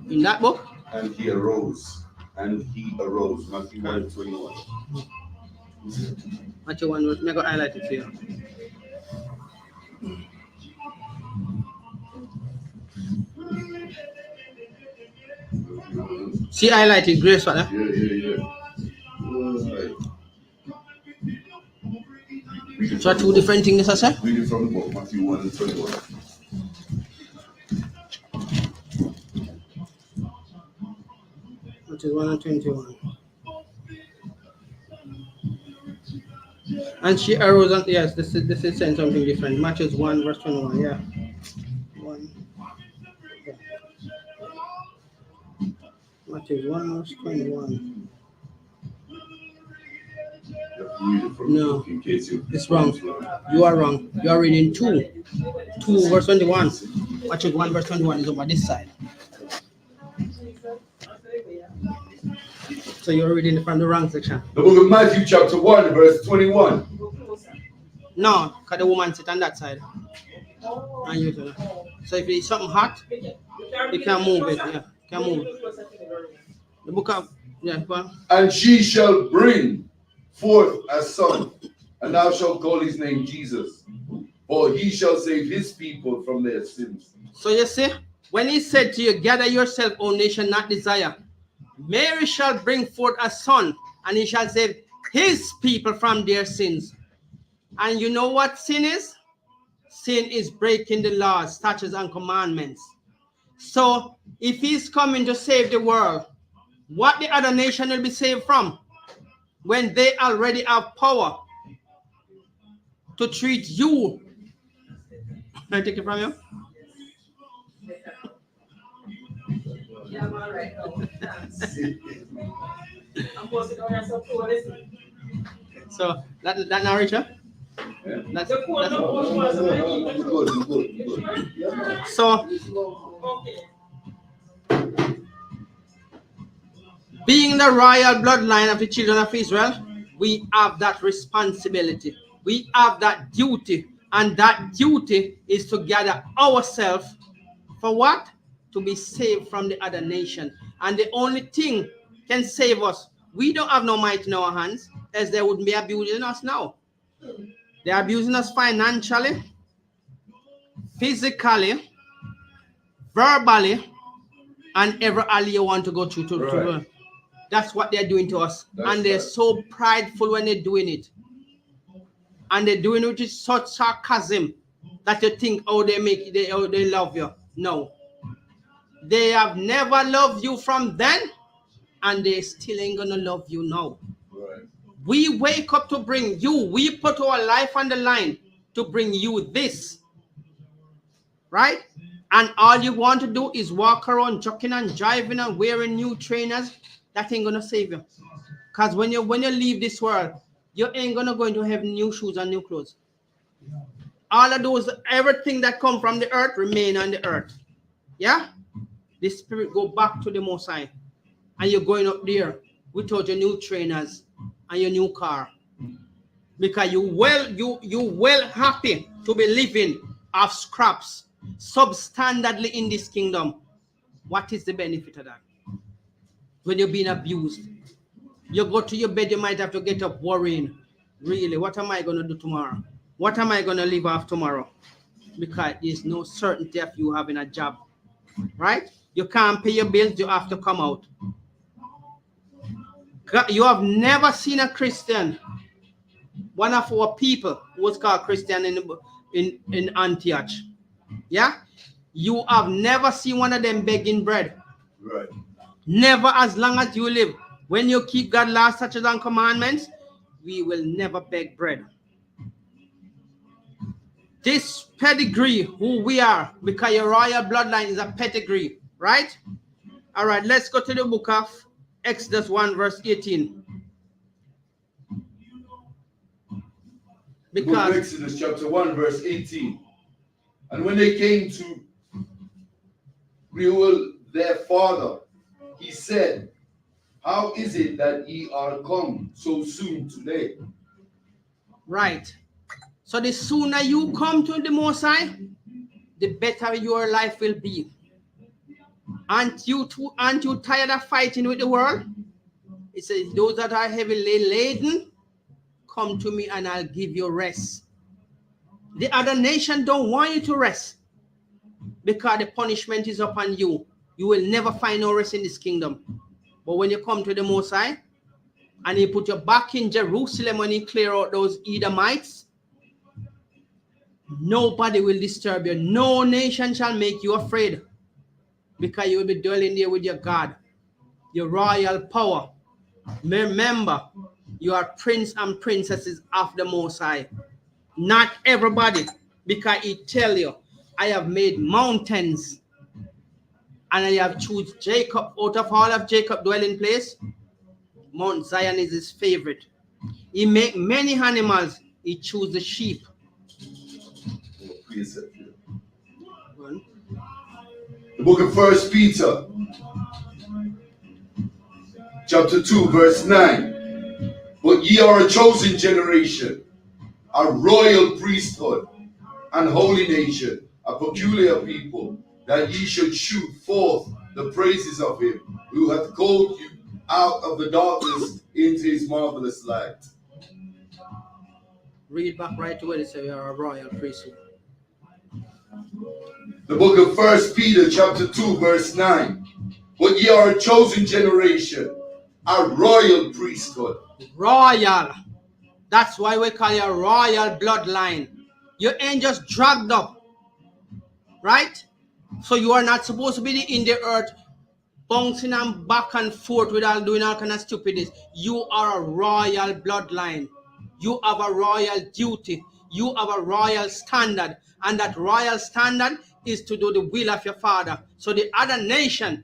In that book? And he arose. Matthew 1 and 21. Matthew 1 verse, I'm going to highlight it here. See highlighted grace, Father? Yeah. So two different things, I said? Read it from the book, Matthew 1 and 21. Matthew 1 and 21. And she arose and yes, this is saying something different. Matthew 1 verse 21, yeah. 1. Yeah. Matthew 1 verse 21. No, it's wrong. You are wrong. You are reading 2 verse 21. Matthew 1 verse 21 is over this side. So you're reading from the wrong section. The book of Matthew chapter 1 verse 21. No, because the woman sit on that side. And you too. So if it's something hot, you can move it. Yeah, can move. The book of And she shall bring forth a son, and thou shalt call his name Jesus, for he shall save his people from their sins. So you see, when he said to you, gather yourself, O nation, not desire, Mary shall bring forth a son, and he shall save his people from their sins. And you know what sin is? Sin is breaking the laws, statutes, and commandments. So if he's coming to save the world, what the other nation will be saved from? When they already have power to treat you. Can I take it from you? Yeah, I'm all right. So that now, Richard? Yeah. That's Good. so being the royal bloodline of the children of Israel, we have that responsibility. We have that duty. And that duty is to gather ourselves for what? To be saved from the other nation. And the only thing can save us, we don't have no might in our hands, as they wouldn't be abusing us now. They're abusing us financially, physically, verbally, and every alley you want to go through to Right. That's what they're doing to us. And they're so prideful when they're doing it. And they're doing it with such sarcasm that you think, oh, they love you. No. They have never loved you from then, and they still ain't gonna love you now. Right. We wake up to bring you, we put our life on the line to bring you this. Right? And all you want to do is walk around joking and driving and wearing new trainers. That ain't gonna save you. Because when you leave this world, you ain't gonna go into have new shoes and new clothes. All of those, everything that come from the earth remain on the earth. Yeah? The spirit go back to the Most High. And you're going up there without your new trainers and your new car. Because you well happy to be living off scraps substandardly in this kingdom. What is the benefit of that? When you're being abused, you go to your bed, you might have to get up worrying. Really, what am I going to do tomorrow? What am I going to live off tomorrow? Because there's no certainty of you having a job. Right? You can't pay your bills, you have to come out. You have never seen a Christian. One of our people who was called Christian in Antioch. Yeah? You have never seen one of them begging bread. Right. Never, as long as you live. When you keep God's laws, statutes, and commandments, we will never beg bread. This pedigree, who we are, because your royal bloodline is a pedigree, right? All right, let's go to the book of Exodus 1 verse 18. The book of Because Exodus chapter 1 verse 18. And when they came to Reuel their father, he said, how is it that ye are come so soon today? right. So the sooner you come to the Most High, the better your life will be. Aren't you tired of fighting with the world? It says, those that are heavily laden, come to me and I'll give you rest. The other nation don't want you to rest because the punishment is upon you. You will never find no rest in this kingdom. But when you come to the Most High and He put you back in Jerusalem, when He clear out those Edomites, nobody will disturb you. No nation shall make you afraid, because you will be dwelling there with your God, your royal power. Remember, you are prince and princesses of the Most High. Not everybody, because He tell you, I have made mountains and I have chosen Jacob out of all of Jacob's dwelling place. Mount Zion is His favorite. He make many animals. He choose the sheep. The book of 1 Peter chapter 2 verse 9. But ye are a chosen generation, a royal priesthood, and holy nation, a peculiar people, that ye should shoot forth the praises of Him who hath called you out of the darkness into His marvelous light. Read back right to where it says you are a royal priesthood. The book of 1 Peter chapter 2 verse 9. But ye are a chosen generation, a royal priesthood. Royal. That's why we call you a royal bloodline. You ain't just dragged up, right? So you are not supposed to be in the earth bouncing and back and forth without doing all kind of stupidness. You are a royal bloodline. You have a royal duty. You have a royal standard. And that royal standard is to do the will of your Father. So the other nation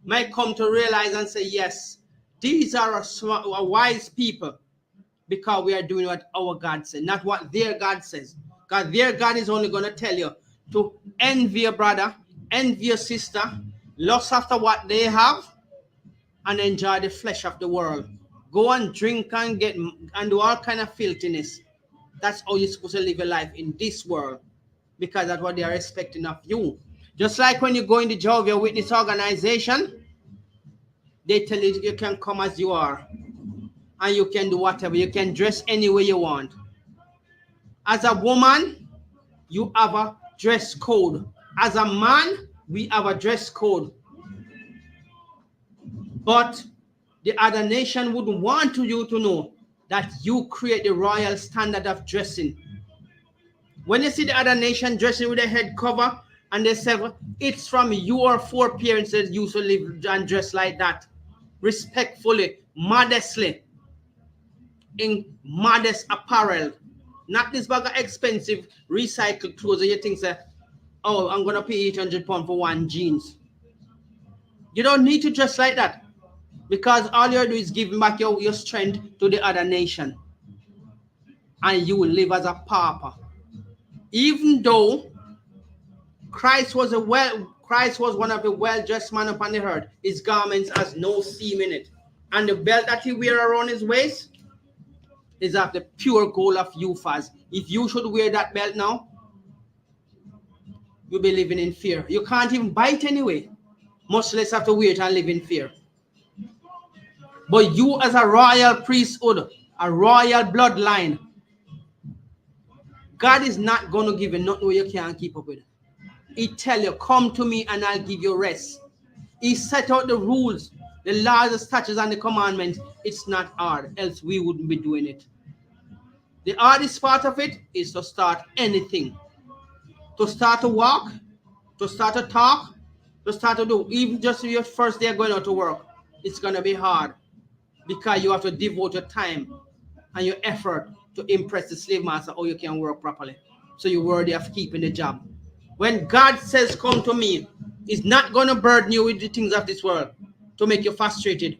might come to realize and say, yes, these are a wise people, because we are doing what our God says, not what their God says. Because their God is only going to tell you to envy your brother, envy your sister, lust after what they have, and enjoy the flesh of the world. Go and drink and get and do all kind of filthiness. That's how you're supposed to live your life in this world, because that's what they are expecting of you. Just like when you go in the Jehovah's Witness organization, they tell you you can come as you are, and you can do whatever. You can dress any way you want. As a woman, you have a dress code. As a man, we have a dress code. But the other nation would want you to know that you create the royal standard of dressing. When you see the other nation dressing with a head cover, and they say, it's from your foreparents that used to live and dress like that. Respectfully, modestly, in modest apparel. Not this bag of expensive recycled clothes that you think say, oh, I'm going to pay £800 for one jeans. You don't need to dress like that, because all you do is giving back your strength to the other nation. And you will live as a pauper. Even though Christ was one of the well-dressed men upon the earth, his garments has no seam in it. And the belt that he wear around his waist is of the pure gold of Uphaz. If you should wear that belt now, you'll be living in fear. You can't even buy it anyway, much less have to wear it and live in fear. But you, as a royal priesthood, a royal bloodline, God is not going to give you nothing you can't keep up with. He tell you, come to me and I'll give you rest. He set out the rules, the laws, the statutes, and the commandments. It's not hard, else we wouldn't be doing it. The hardest part of it is to start anything. To start to walk, to start to talk, to start to do, even just your first day going out to work, it's going to be hard, because you have to devote your time and your effort to impress the slave master, or you can work properly. So you're worthy of keeping the job. When God says, come to me, He's not going to burden you with the things of this world to make you frustrated.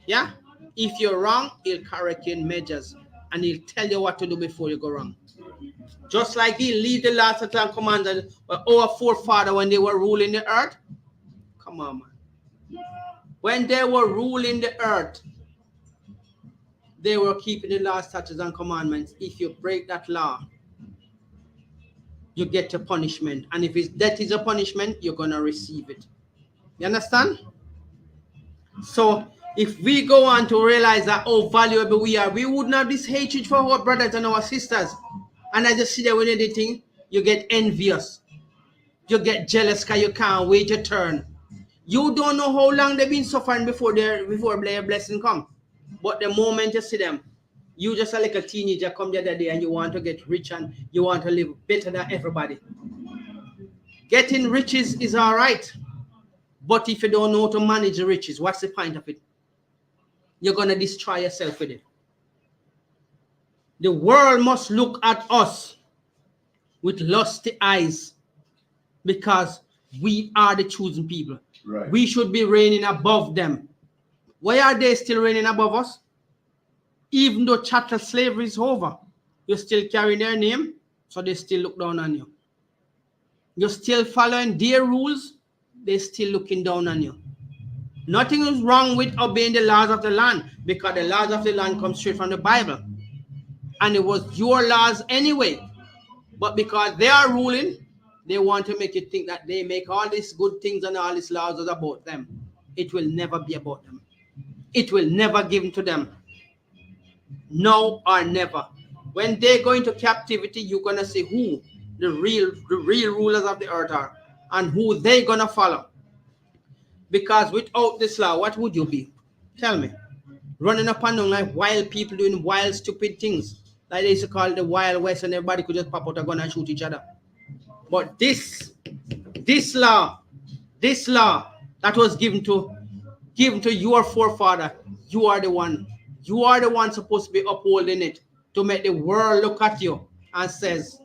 Yeah? If you're wrong, He'll correct you in measures and He'll tell you what to do before you go wrong. Just like He lead the last of the commanders, our forefather when they were ruling the earth. Come on, man. When they were ruling the earth, they were keeping the law, statutes, and commandments. If you break that law, you get a punishment. And if that is a punishment, you're going to receive it. You understand? So if we go on to realize that how valuable we are, we wouldn't have this hatred for our brothers and our sisters. And I just see that when you do thing, you get envious. You get jealous because you can't wait your turn. You don't know how long they've been suffering before their blessing come. But the moment you see them, you just like a teenager come the other day and you want to get rich and you want to live better than everybody. Getting riches is all right. But if you don't know how to manage the riches, what's the point of it? You're going to destroy yourself with it. The world must look at us with lusty eyes because we are the chosen people. Right. We should be reigning above them. Why are they still reigning above us? Even though chattel slavery is over, you still carry their name, so they still look down on you. You're still following their rules, they're still looking down on you. Nothing is wrong with obeying the laws of the land, because the laws of the land come straight from the Bible. And it was your laws anyway. But because they are ruling, they want to make you think that they make all these good things and all these laws are about them. It will never be about them. It will never be given to them. No or never. When they go into captivity, you're going to see who the real rulers of the earth are and who they're going to follow. Because without this law, what would you be? Tell me. Running up and down like wild people doing wild, stupid things. Like they used to call it the Wild West, and everybody could just pop out a gun and shoot each other. But this law that was given to your forefather, you are the one. You are the one supposed to be upholding it to make the world look at you and says,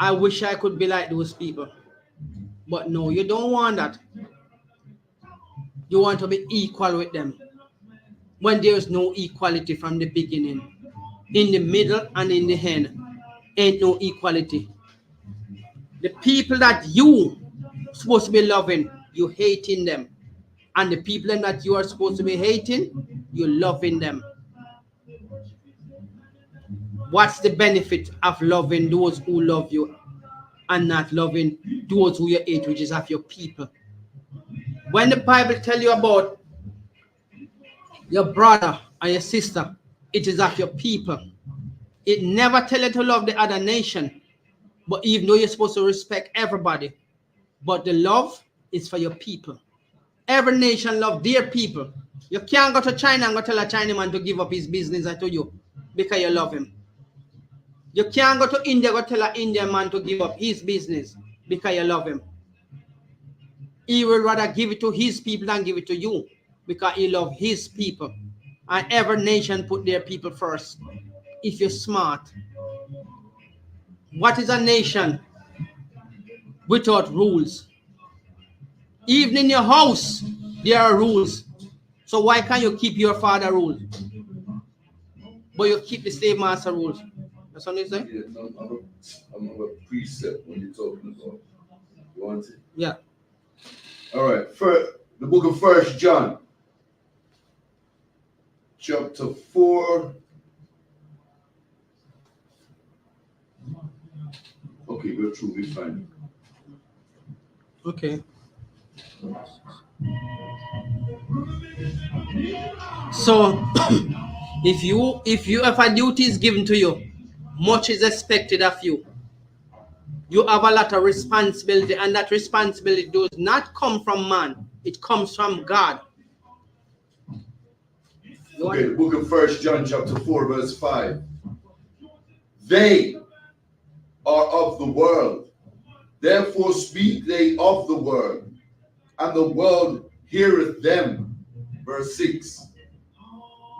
I wish I could be like those people. But no, you don't want that. You want to be equal with them. When there is no equality from the beginning, in the middle and in the end, ain't no equality. The people that you supposed to be loving, you hating them. And the people that you are supposed to be hating, you loving them. What's the benefit of loving those who love you and not loving those who you hate, which is of your people? When the Bible tell you about your brother or your sister, it is of your people. It never tell you to love the other nation. But even though you're supposed to respect everybody, but the love is for your people. Every nation love their people. You can't go to China and go tell a Chinaman to give up his business to you because you love him. You can't go to India and go tell an Indian man to give up his business because you love him. He will rather give it to his people than give it to you because he loves his people. And every nation put their people first. If you're smart. What is a nation without rules? Even in your house, there are rules. So why can't you keep your father rules? But you keep the slave master rules. That's what you say? Yeah, I'm a precept when you're talking about. You want it? Yeah. All right. The book of 1 John, chapter 4. Okay, we're through. We find it. Okay. So, if a duty is given to you, much is expected of you. You have a lot of responsibility, and that responsibility does not come from man. It comes from God. Okay, the book of 1 John, chapter 4, verse 5. They are of the world, therefore speak they of the world, and the world heareth them. Verse 6.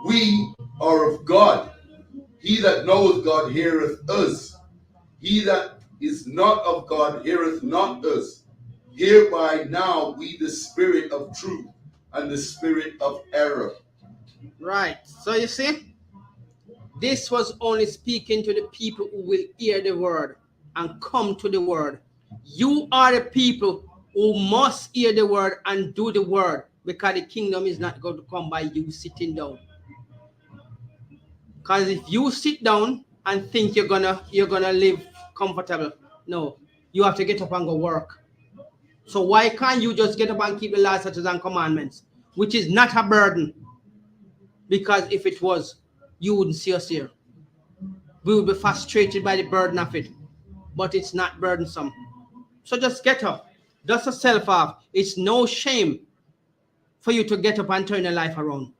We are of God, He that knoweth God heareth us. He that is not of God heareth not us. Hereby now we the spirit of truth and the spirit of error. Right. So you see, this was only speaking to the people who will hear the word and come to the word. You are the people who must hear the word and do the word, because the kingdom is not going to come by you sitting down. Because if you sit down and think you're gonna live comfortable, no, you have to get up and go work. So why can't you just get up and keep the laws, statutes, and commandments, which is not a burden? Because if it was, you wouldn't see us here. We would be frustrated by the burden of it, but it's not burdensome. So just get up, dust yourself off. It's no shame for you to get up and turn your life around.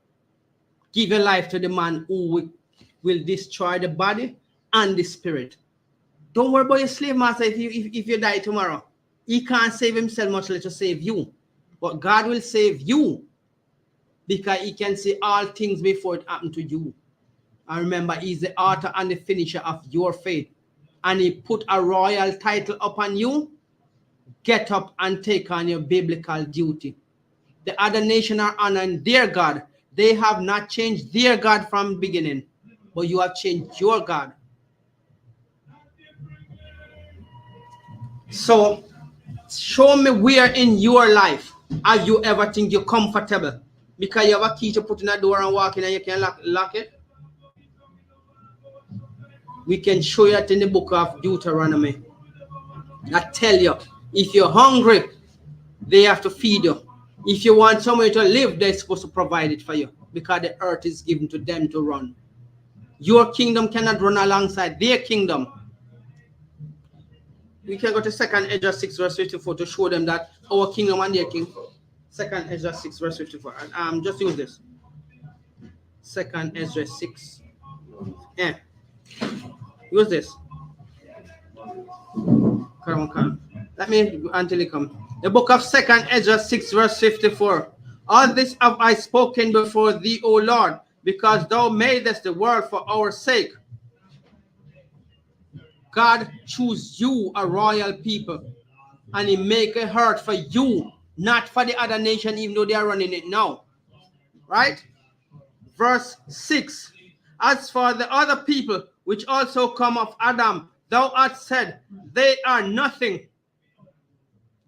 Give your life to the man who will destroy the body and the spirit. Don't worry about your slave master if you die tomorrow. He can't save himself, much less to save you. But God will save you, because he can see all things before it happened to you. And remember, he's the author and the finisher of your faith. And he put a royal title upon you. Get up and take on your biblical duty. The other nations are honoring their God. They have not changed their God from the beginning, but you have changed your God. So show me where in your life have you ever think you're comfortable because you have a key to put in a door and walk in and you can lock it. We can show you that in the book of Deuteronomy. I tell you, if you're hungry, they have to feed you. If you want somewhere to live, they're supposed to provide it for you, because the earth is given to them to run. Your kingdom cannot run alongside their kingdom. We can go to 2nd Ezra 6 verse 54 to show them that our kingdom and their kingdom. 2nd Ezra 6 verse 54. And just use this. 2nd Ezra 6. Yeah. Use this. Come. Let me until it comes. The book of 2nd Ezra 6 verse 54. All this have I spoken before thee, O Lord, because thou madest the world for our sake. God choose you, a royal people, and he make a heart for you, not for the other nation, even though they are running it now. Right? Verse 6. As for the other people, which also come of Adam, thou art said, they are nothing.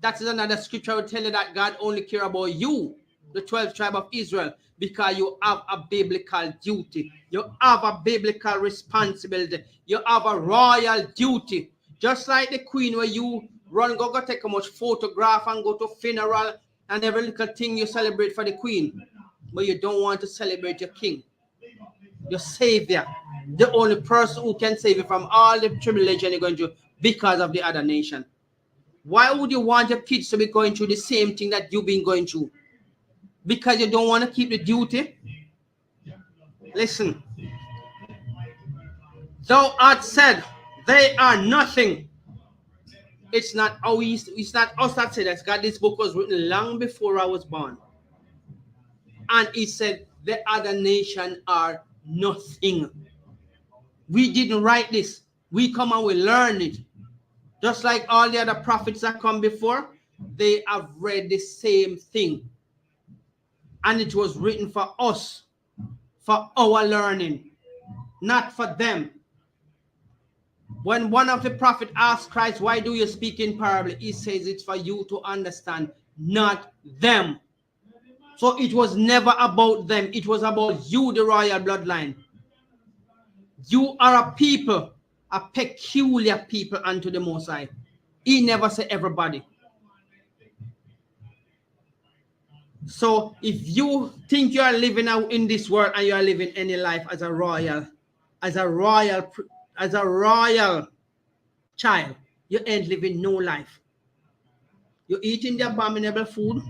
That is another scripture will tell you that God only care about you, the 12th tribe of Israel, because you have a biblical duty. You have a biblical responsibility. You have a royal duty. Just like the queen, where you run, go take a much photograph and go to funeral and every little thing you celebrate for the queen. But you don't want to celebrate your king, your savior, the only person who can save you from all the tribulation you're going through because of the other nation. Why would you want your kids to be going through the same thing that you've been going through? Because you don't want to keep the duty? Listen. Thou art said, they are nothing. It's not it's not us that said that. God, this book was written long before I was born. And it said, the other nation are nothing. We didn't write this. We come and we learn it. Just like all the other prophets that come before, they have read the same thing. And it was written for us, for our learning, not for them. When one of the prophets asked Christ, why do you speak in parable? He says it's for you to understand, not them. So it was never about them. It was about you, the royal bloodline. You are a people, a peculiar people unto the Most High. He never said everybody. So if you think you are living out in this world and you are living any life as a royal child, you ain't living no life. You're eating the abominable food.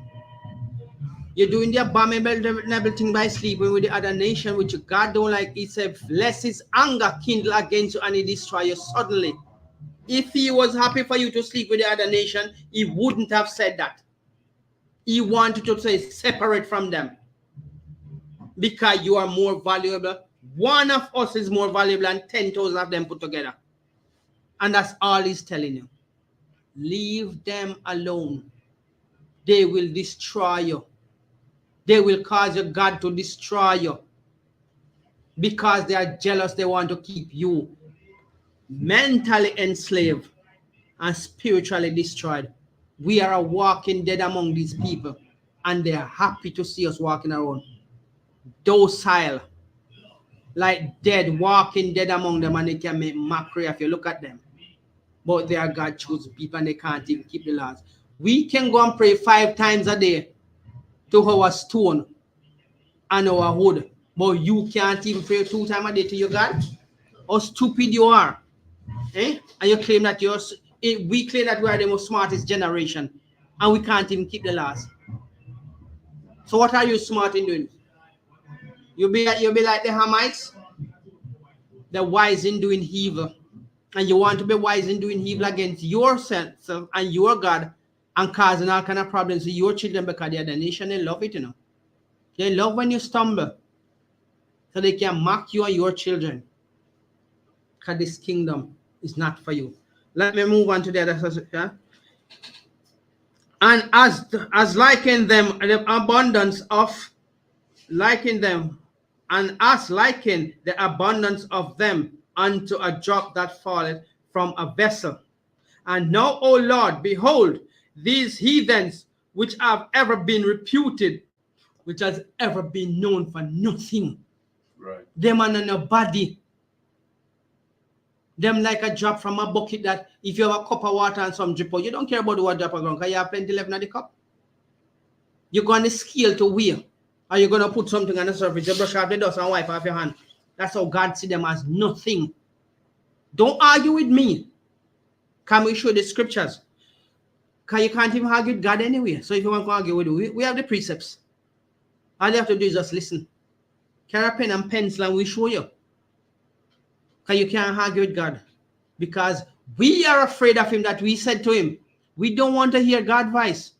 You're doing the abominable thing by sleeping with the other nation, which God don't like. He said, lest his anger kindle against you and he destroy you suddenly. If he was happy for you to sleep with the other nation, he wouldn't have said that. He wanted to say separate from them, because you are more valuable One of us is more valuable than 10,000 of them put together. And that's all he's telling you. Leave them alone. They will destroy you. They will cause your God to destroy you. Because they are jealous, they want to keep you mentally enslaved and spiritually destroyed. We are a walking dead among these people, and they are happy to see us walking around docile, like dead, walking dead among them, and they can make mockery if you look at them. But they are God chosen people, and they can't even keep the laws. We can go and pray 5 times a day to our stone and our wood, but you can't even pray 2 times a day to your God. How stupid you are, eh? And you claim that we claim that we are the most smartest generation, and we can't even keep the laws. So what are you smart in doing? You'll be like the Hamites, the wise in doing evil, and you want to be wise in doing evil against yourself and your God, and causing all kind of problems to your children, because they are the nation. They love it, you know. They love when you stumble, so they can mock you and your children. Because this kingdom is not for you. Let me move on to the other. Yeah? And as liken them the abundance of liken them, and as liken the abundance of them unto a drop that falleth from a vessel. And now, O Lord, behold, these heathens which have ever been reputed, which has ever been known for nothing. Right. Them are nobody. Them like a drop from a bucket that if you have a cup of water and some drip out, you don't care about the water drop around because you have plenty left in the cup. You're going to scale to weigh. Or you're going to put something on the surface, you brush off the dust and wipe off your hand. That's how God see them, as nothing. Don't argue with me. Can we show the scriptures? Because you can't even argue with God anyway. So if you want to argue with you, we have the precepts. All you have to do is just listen. Carry a pen and pencil and we show you. Because you can't argue with God. Because we are afraid of him, that we said to him, we don't want to hear God's voice.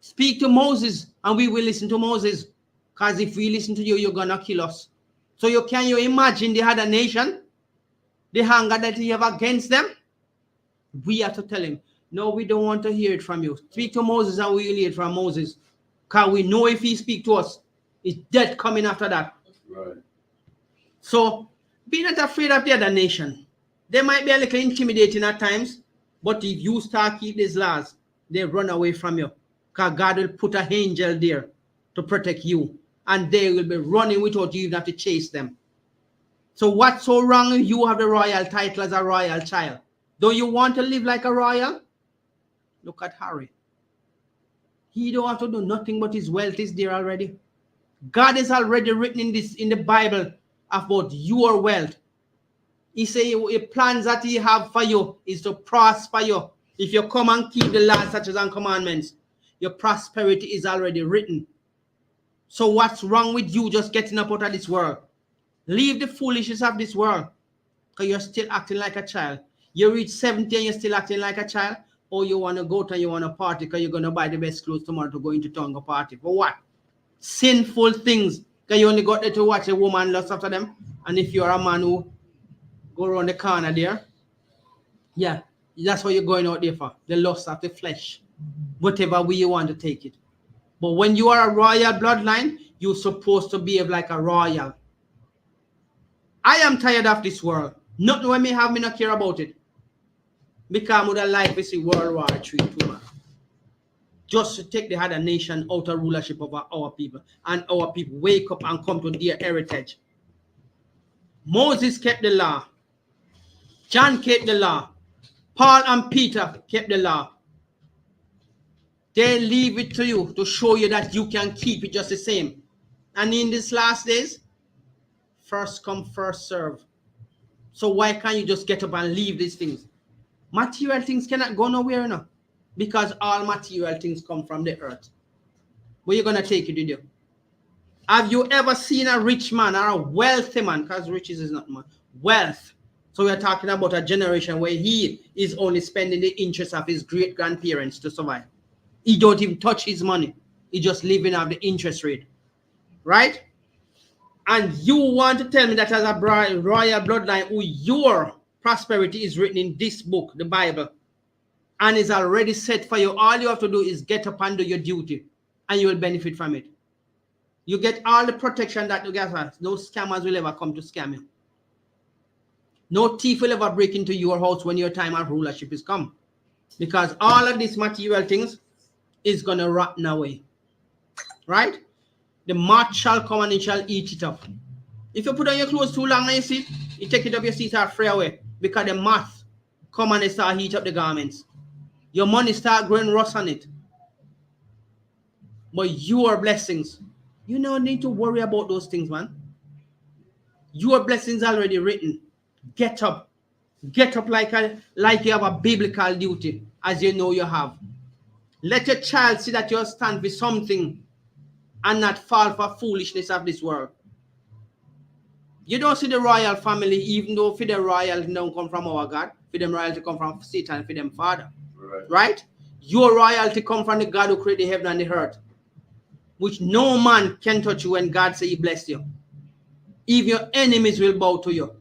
Speak to Moses and we will listen to Moses. Because if we listen to you, you're going to kill us. So can you imagine the other nation? The hunger that you have against them? We have to tell him, no, we don't want to hear it from you. Speak to Moses and we will hear it from Moses. Because we know if he speaks to us, it's death coming after that. Right. So be not afraid of the other nation. They might be a little intimidating at times, but if you start keep these laws, they run away from you. Because God will put an angel there to protect you. And they will be running without you even have to chase them. So what's so wrong if you have the royal title as a royal child? Don't you want to live like a royal? Look at Harry. He don't have to do nothing, but his wealth is there already. God is already written in the Bible about your wealth. He say the plans that he have for you is to prosper you. If you come and keep the laws, statutes, and commandments, your prosperity is already written. So what's wrong with you just getting up out of this world? Leave the foolishness of this world, because you're still acting like a child. You reach 70 and you're still acting like a child, or you want to go to and you want to party because you're going to buy the best clothes tomorrow to go into town and party. For what? Sinful things, because you only got there to watch a woman lust after them. And if you're a man who go around the corner there, yeah, that's what you're going out there for, the lust of the flesh, whatever way you want to take it. But when you are a royal bloodline, you're supposed to behave like a royal. I am tired of this world. Not when me have me not care about it. Because with a life is a World War III too, man. Just to take the other nation out of rulership over our people. And our people wake up and come to their heritage. Moses kept the law. John kept the law. Paul and Peter kept the law. They leave it to you to show you that you can keep it just the same. And in these last days, first come, first serve. So why can't you just get up and leave these things? Material things cannot go nowhere now. Because all material things come from the earth. Where you going to take it with you? Have you ever seen a rich man or a wealthy man? Because riches is not money. Wealth. So we're talking about a generation where he is only spending the interest of his great-grandparents to survive. He don't even touch his money. He just living off the interest rate. Right? And you want to tell me that as a royal bloodline, who your prosperity is written in this book, the Bible, and is already set for you. All you have to do is get up and do your duty, and you will benefit from it. You get all the protection that you get. No scammers will ever come to scam you. No thief will ever break into your house when your time of rulership is come. Because all of these material things is going to rotten away. Right? The moth shall come and it shall eat it up. If you put on your clothes too long and you see, you take it up, your seat start fray away. Because the moth come and they start heat up the garments. Your money start growing rust on it. But your blessings, you don't need to worry about those things, man. Your blessings already written. Get up. Get up like you have a biblical duty, as you know you have. Let your child see that you stand for something and not fall for foolishness of this world. You don't see the royal family, even though for the royalty don't come from our God, for them royalty come from Satan, for them Father. Right? Your royalty come from the God who created the heaven and the earth, which no man can touch you when God say he bless you. Even your enemies will bow to you.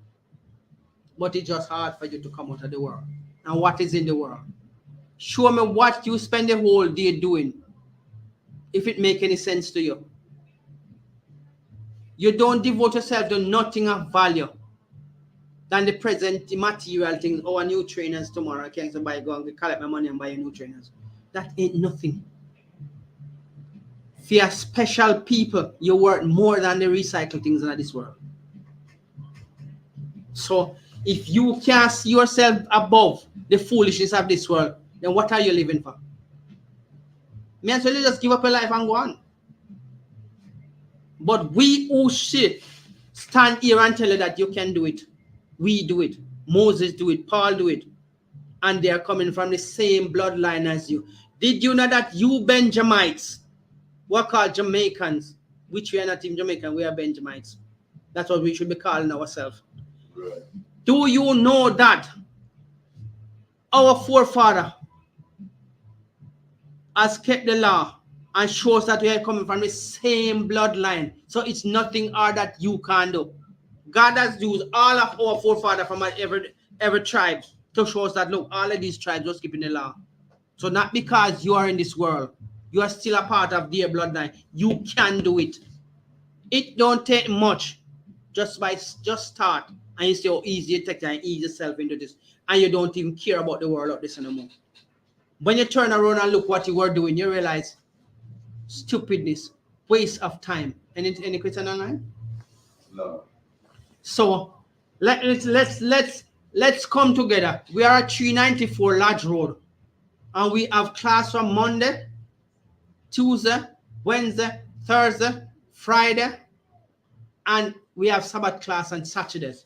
But it's just hard for you to come out of the world. And what is in the world? Show me what you spend the whole day doing, if it make any sense to you. You don't devote yourself to nothing of value than the present material things. Our new trainers tomorrow, I can't buy, go and collect my money and buy new trainers. That ain't nothing. For your special people, you're worth more than the recycled things in this world. So if you can't see yourself above the foolishness of this world, then what are you living for? Me and so you just give up your life and go on. But we who should stand here and tell you that you can do it. We do it. Moses do it. Paul do it. And they are coming from the same bloodline as you. Did you know that you Benjamites, we're called Jamaicans, which we are not even Jamaican, we are Benjamites. That's what we should be calling ourselves. Right. Do you know that our forefather has kept the law and shows that we are coming from the same bloodline? So it's nothing hard that you can do. God has used all of our forefathers from every tribe to show us that, look, all of these tribes are keeping the law. So not because you are in this world, you are still a part of their bloodline. You can do it. It don't take much. Just start and you see how easy it takes and ease yourself into this. And you don't even care about the world of this anymore. When you turn around and look what you were doing, you realize stupidness, waste of time. Any question online? No. So let's come together. We are at 394 Lodge Road, and we have class from Monday, Tuesday, Wednesday, Thursday, Friday, and we have Sabbath class on Saturdays,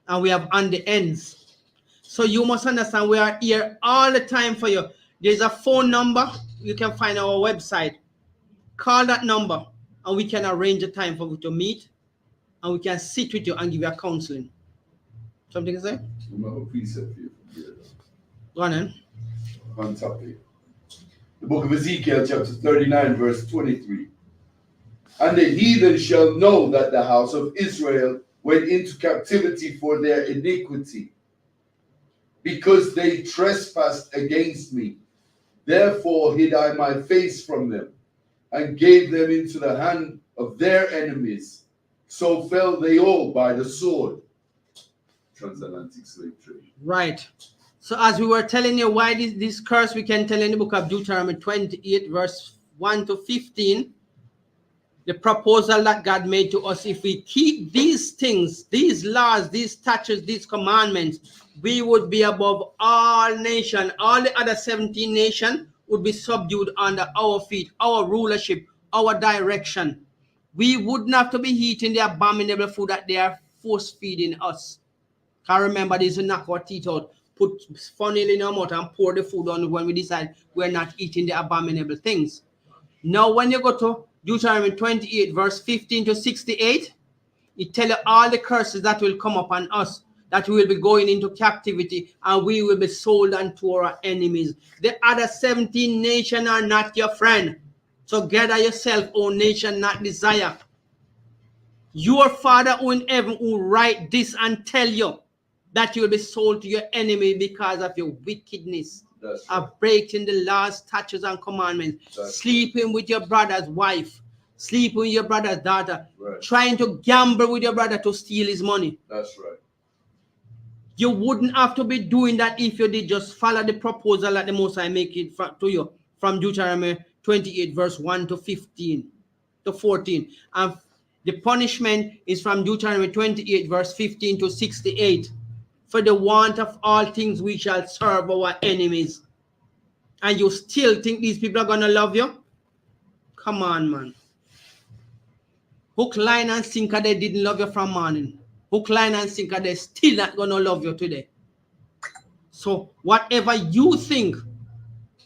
and we have on the ends. So you must understand we are here all the time for you. There's a phone number you can find on our website. Call that number, and we can arrange a time for you to meet, and we can sit with you and give you a counseling. Something to say? We have a precept for you from here. Go on then. On topic. The book of Ezekiel, chapter 39, verse 23. And the heathen shall know that the house of Israel went into captivity for their iniquity, because they trespassed against me. Therefore hid I my face from them, and gave them into the hand of their enemies. So fell they all by the sword. Transatlantic slave trade. Right. So as we were telling you why this curse, we can tell in the book of Deuteronomy 28, verse 1 to 15, the proposal that God made to us, if we keep these things, these laws, these statutes, these commandments, we would be above all nations. All the other 17 nations would be subdued under our feet, our rulership, our direction. We wouldn't have to be eating the abominable food that they are force feeding us. Can remember this, to knock our teeth out, put funnel in our mouth and pour the food on when we decide we're not eating the abominable things. Now when you go to Deuteronomy 28, verse 15 to 68, it tells you all the curses that will come upon us, that we will be going into captivity and we will be sold unto our enemies. The other 17 nations are not your friend. So gather yourself, O nation, not desire. Your Father who in heaven will write this and tell you that you will be sold to your enemy because of your wickedness. That's right. Of breaking the laws, statutes, and commandments, sleeping with your brother's wife, sleeping with your brother's daughter, trying to gamble with your brother to steal his money. That's right. You wouldn't have to be doing that if you did just follow the proposal that the Most High make it to you from Deuteronomy 28 verse 1 to 15 to 14. And the punishment is from Deuteronomy 28 verse 15 to 68. For the want of all things we shall serve our enemies. And you still think these people are going to love you? Come on, man. Hook, line, and sinker, they didn't love you from morning. Hook, line, and sinker, they're still not going to love you today. So whatever you think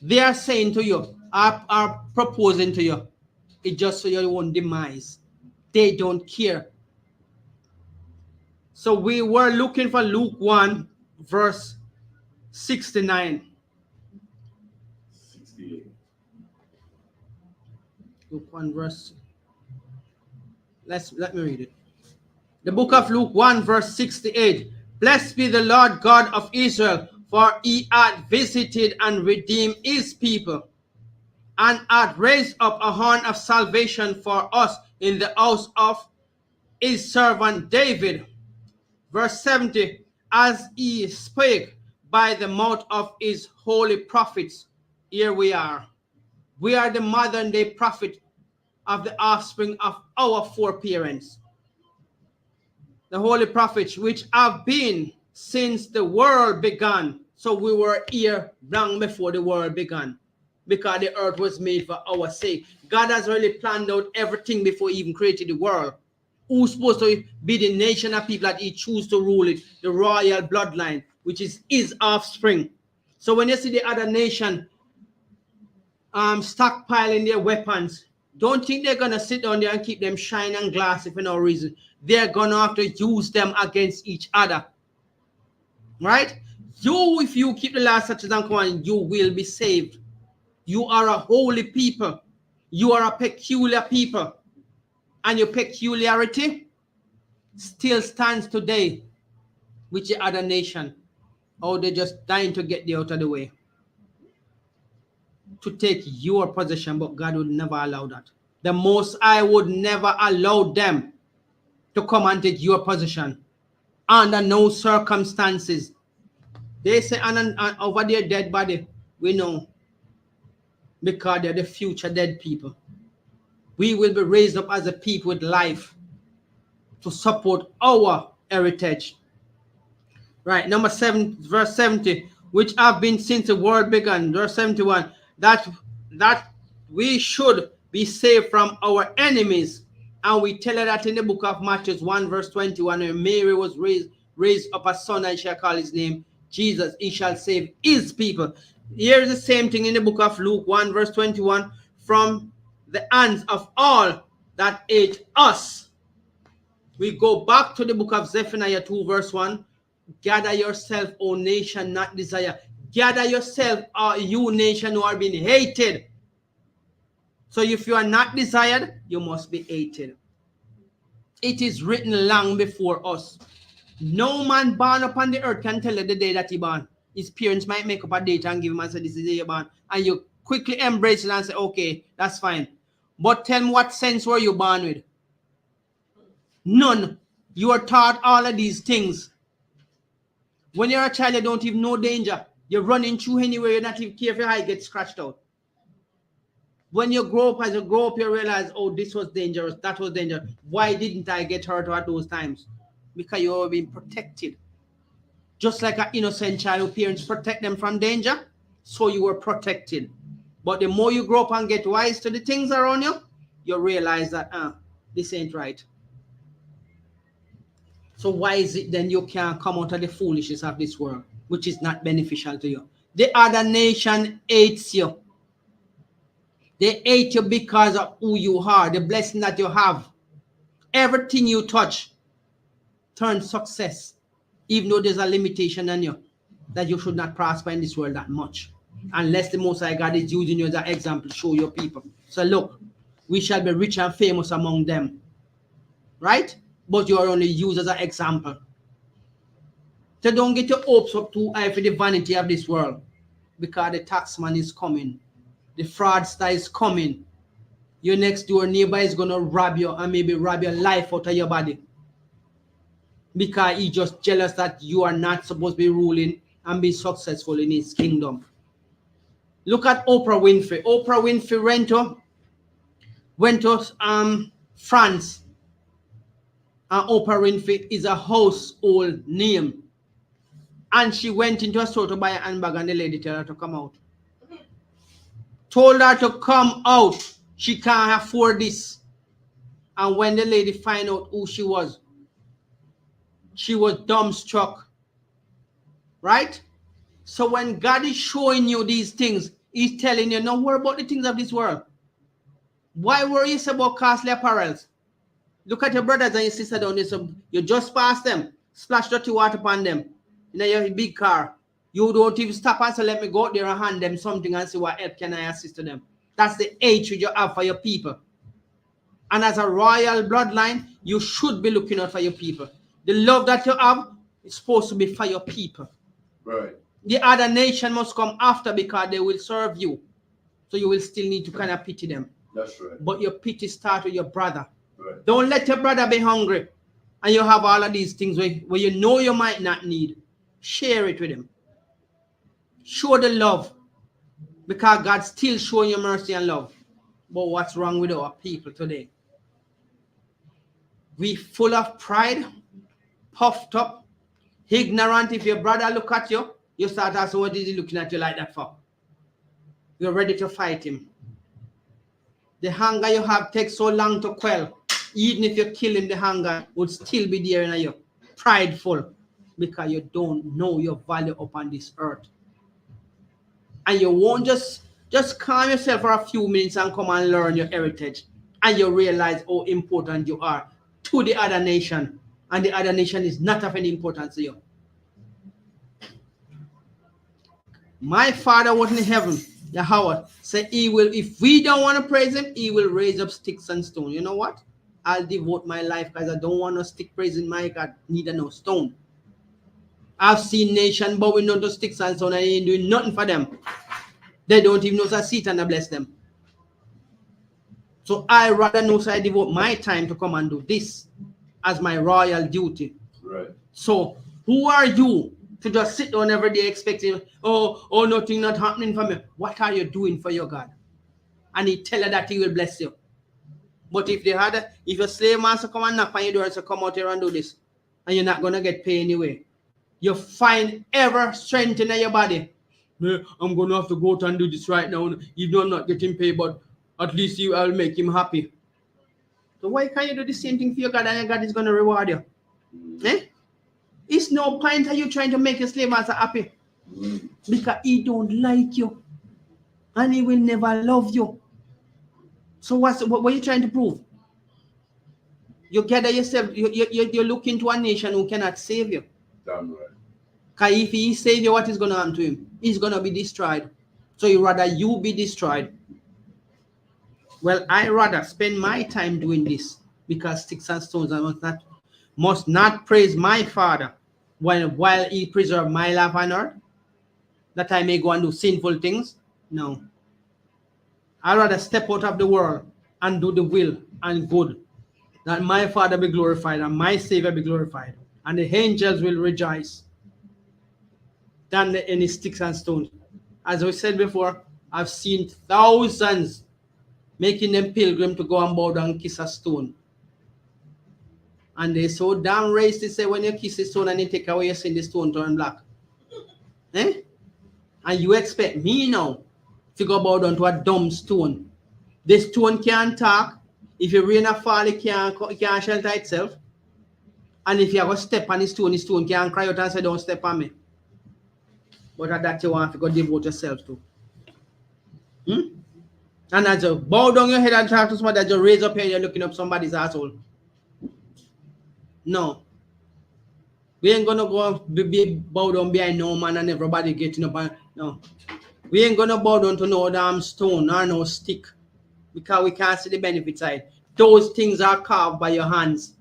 they are saying to you, are proposing to you, it's just for your own demise. They don't care. So we were looking for Luke 1 verse 69. 68. Luke 1 verse. Let me read it. The book of Luke 1 verse 68. Blessed be the Lord God of Israel, for he hath visited and redeemed his people, and hath raised up a horn of salvation for us in the house of his servant David. Verse 70. As he spake by the mouth of his holy prophets. Here we are. We are the modern day prophet of the offspring of our foreparents. The holy prophets which have been since the world began. So we were here long before the world began, because the earth was made for our sake. God has already planned out everything before he even created the world. Who's supposed to be the nation of people that he choose to rule it? The royal bloodline, which is his offspring. So when you see the other nation stockpiling their weapons, don't think they're going to sit down there and keep them shiny and glassy for no reason. They're going to have to use them against each other. Right? You, if you keep the last statutes and commandments, you will be saved. You are a holy people. You are a peculiar people. And your peculiarity still stands today with the other nation. Oh, they're just dying to get you out of the way, to take your possession, but God would never allow that. The Most High would never allow them to come and take your possession under no circumstances. They say over their dead body, we know, because they're the future dead people. We will be raised up as a people with life to support our heritage. Right, number 7, verse 70, which have been since the world began. Verse 71, that we should be saved from our enemies. And we tell her that in the book of Matthew 1 verse 21, when Mary was raised up a son, and shall call his name Jesus. He shall save his people. Here's the same thing in the book of Luke 1 verse 21, from the hands of all that hate us. We go back to the book of Zephaniah 2 verse 1. Gather yourself, O nation not desire. Gather yourself, you nation who are being hated. So if you are not desired, you must be hated. It is written long before us. No man born upon the earth can tell you the day that he born. His parents might make up a date and give him and say, this is the day you're born. And you quickly embrace it and say, okay, that's fine. But tell me, what sense were you born with? None. You are taught all of these things. When you're a child, you don't even know danger. You're running through anywhere, you're not even care if your eye gets scratched out. When you grow up, as you grow up, you realize, oh, this was dangerous, that was dangerous. Why didn't I get hurt at those times? Because you were being protected. Just like an innocent child whose parents protect them from danger, so you were protected. But the more you grow up and get wise to the things around you, you realize that, this ain't right. So why is it then you can't come out of the foolishness of this world, which is not beneficial to you? The other nation hates you. They hate you because of who you are, the blessing that you have. Everything you touch turns success, even though there's a limitation on you, that you should not prosper in this world that much, unless the Most High God is using you as an example to show your people. So look, we shall be rich and famous among them. right? But you are only used as an example. So don't get your hopes up too high for the vanity of this world, because the taxman is coming, the fraudster is coming, your next door neighbor is gonna rob you and maybe rob your life out of your body, because he's just jealous that you are not supposed to be ruling and be successful in his kingdom. Look at Oprah Winfrey. Oprah Winfrey went to France, and Oprah Winfrey is a household name. And she went into a store to buy a handbag, and the lady told her to come out. Told her to come out. She can't afford this. And when the lady find out who she was dumbstruck. Right? So when God is showing you these things, he's telling you, don't worry about the things of this world. Why worry about costly apparels? Look at your brothers and your sisters down there. So you just pass them, splash dirty water upon them in your big car. You don't even stop and say, let me go out there and hand them something and see what help can I assist to them. That's the hatred you have for your people. And as a royal bloodline, you should be looking out for your people. The love that you have is supposed to be for your people. Right. The other nation must come after, because they will serve you. So you will still need to kind of pity them. That's right. But your pity starts with your brother. Right. Don't let your brother be hungry and you have all of these things where you know you might not need. Share it with him. Show the love, because God's still showing you mercy and love. But what's wrong with our people today? We full of pride, puffed up, ignorant. If your brother look at you, you start asking, what is he looking at you like that for? You're ready to fight him. The hunger you have takes so long to quell. Even if you kill him, the hunger would still be there in you. Prideful, because you don't know your value upon this earth. And you won't just calm yourself for a few minutes and come and learn your heritage. And you realize how important you are to the other nation. And the other nation is not of any importance to you. My Father was in heaven, Yahweh, said he will, if we don't want to praise him, he will raise up sticks and stone. You know what? I'll devote my life, because I don't want no stick praising my God, neither no stone. I've seen nations bowing down to sticks and stone, and I ain't doing nothing for them. They don't even know to sit and I bless them. So I rather know, so I devote my time to come and do this as my royal duty. Right. So who are you to just sit down every day expecting, oh, nothing not happening for me? What are you doing for your God? And he tell you that he will bless you. But if your slave master come and knock on your door and say, come out here and do this, and you're not going to get paid anyway, you find ever strength in your body. I'm going to have to go out and do this right now, even though I'm not getting paid, but at least I'll make him happy. So why can't you do the same thing for your God, and your God is going to reward you? It's no point of you trying to make your slave master happy, because he don't like you and he will never love you. So what are you trying to prove? You gather yourself, you look into a nation who cannot save you. Damn right. Because if he save you, what is going to happen to him? He's going to be destroyed. So you rather you be destroyed. Well, I rather spend my time doing this, because sticks and stones must not praise my Father while he preserve my life on earth, that I may go and do sinful things. No. I rather step out of the world and do the will and good, that my Father be glorified and my Savior be glorified, and the angels will rejoice, than any sticks and stones. As we said before, I've seen thousands making them pilgrim to go and bow down and kiss a stone. And they so damn raised to say, when you kiss the stone and you take away your sin, the stone turn black. And you expect me now to go bow down to a dumb stone? The stone can't talk. If you rain or fall, it can't shelter itself. And if you have a step on the stone can't cry out and say, don't step on me. But at that you want to go devote yourself to. And as you bow down your head and talk to somebody, as you raise up your head, you're looking up somebody's asshole. No. We ain't gonna go be bow down behind no man and everybody getting up. No. We ain't gonna bow down to no damn stone or no stick, because we can't see the benefit side. Those things are carved by your hands.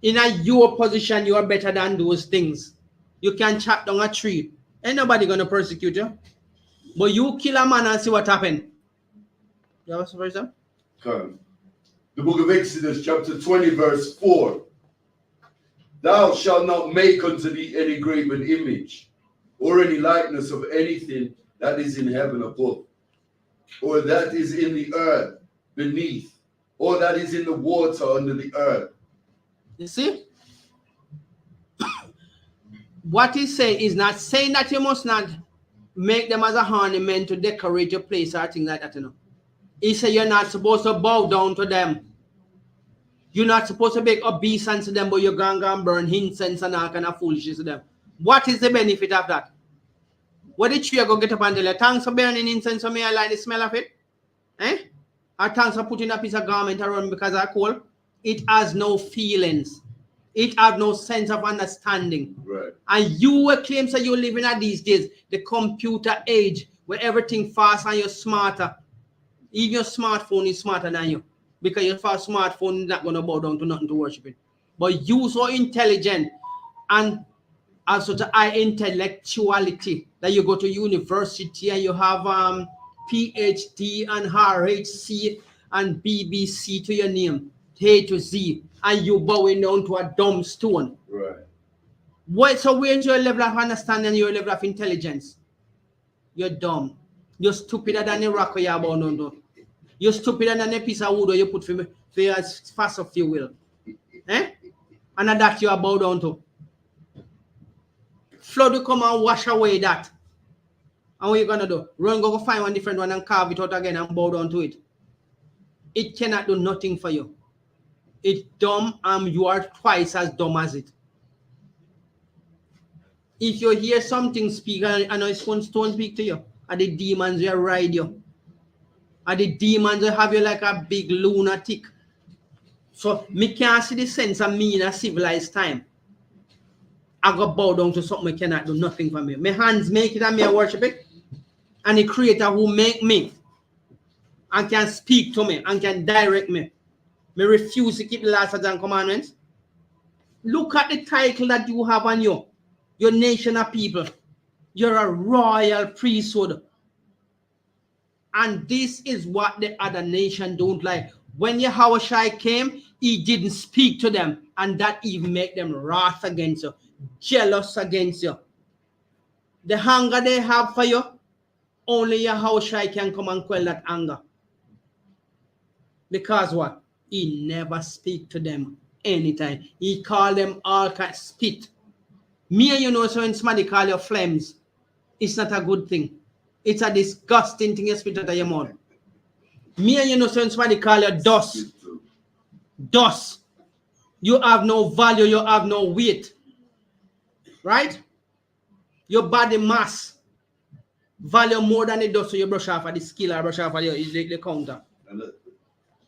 in your position, you are better than those things. You can chop down a tree. Ain't nobody gonna persecute you. But you kill a man and see what happened. You have a story, sir? Come. The book of Exodus, chapter 20, verse 4. Thou shalt not make unto thee any graven image, or any likeness of anything that is in heaven above, or that is in the earth beneath, or that is in the water under the earth. You see? What he's saying is not saying that you must not make them as a ornament to decorate your place or things like that, you know. He said you're not supposed to bow down to them. You're not supposed to make obeisance to them, but you're going to burn incense and all kind of foolishness to them. What is the benefit of that? What did you go get up and tell you? Thanks for burning incense for me, I like the smell of it. Eh? Or thanks for putting a piece of garment around because I cold. It has no feelings. It has no sense of understanding. Right. And you claim that you're living at these days, the computer age, where everything fast and you're smarter. Even your smartphone is smarter than you. Because your first smartphone is not going to bow down to nothing to worship it. But you so intelligent and also to high intellectuality that you go to university and you have PhD and RHC and BBC to your name, A to Z, and you bowing down to a dumb stone. Right. What? So where's your level of understanding and your level of intelligence? You're dumb. You're stupider than a rock you're bound down to. You're stupider than a piece of wood you put for as fast as you will. Eh? And that you are bow down to. Flood will come and wash away that. And what you gonna do? Run, go find one different one and carve it out again and bow down to it. It cannot do nothing for you. It's dumb and you are twice as dumb as it. If you hear something speak and a stone speak to you, and the demons will ride you. And the demons will have you like a big lunatic. So me can't see the sense of me in a civilized time. I go bow down to something I cannot do nothing for me. My hands make it and me I worship it. And the creator who make me and can speak to me and can direct me. Me refuse to keep the laws and commandments. Look at the title that you have on you. Your nation of people. You're a royal priesthood. And this is what the other nation don't like. When Yahushua came, he didn't speak to them. And that even make them wrath against you. Jealous against you. The hunger they have for you, only Yahushua can come and quell that anger. Because what? He never speak to them anytime. He call them all kind spit. Me and you know, so when somebody call you flames, it's not a good thing. It's a disgusting thing you spit out of your mouth. Me and you know, so when somebody call you dust. Dust. You have no value, you have no weight. Right? Your body mass value more than the dust, so you brush off of the skill or brush off of the counter.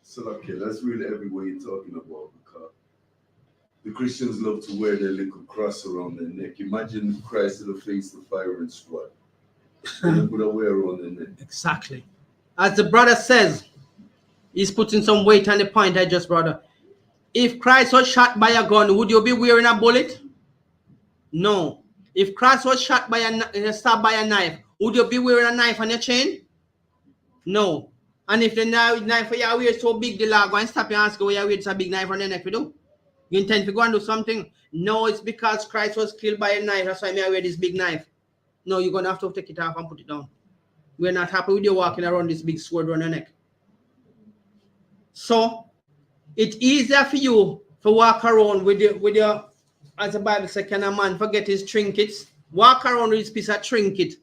So okay, let's read every way you're talking about, because the Christians love to wear their little cross around their neck. Imagine Christ in the face of fire and squad. They put a wear around their neck. Exactly. As the brother says, he's putting some weight on the point I just brought up. If Christ was shot by a gun, would you be wearing a bullet? No. If Christ was shot by stabbed by a knife, would you be wearing a knife on your chain? No. And if the knife for you wear so big, the law go and stop you and ask you why you wear such a big knife on your neck, you do? You intend to go and do something? No, it's because Christ was killed by a knife. That's why I wear this big knife. No, you're going to have to take it off and put it down. We're not happy with you walking around this big sword around your neck. So, it's easier for you to walk around with your, as the Bible says, can a man forget his trinkets? Walk around with this piece of trinket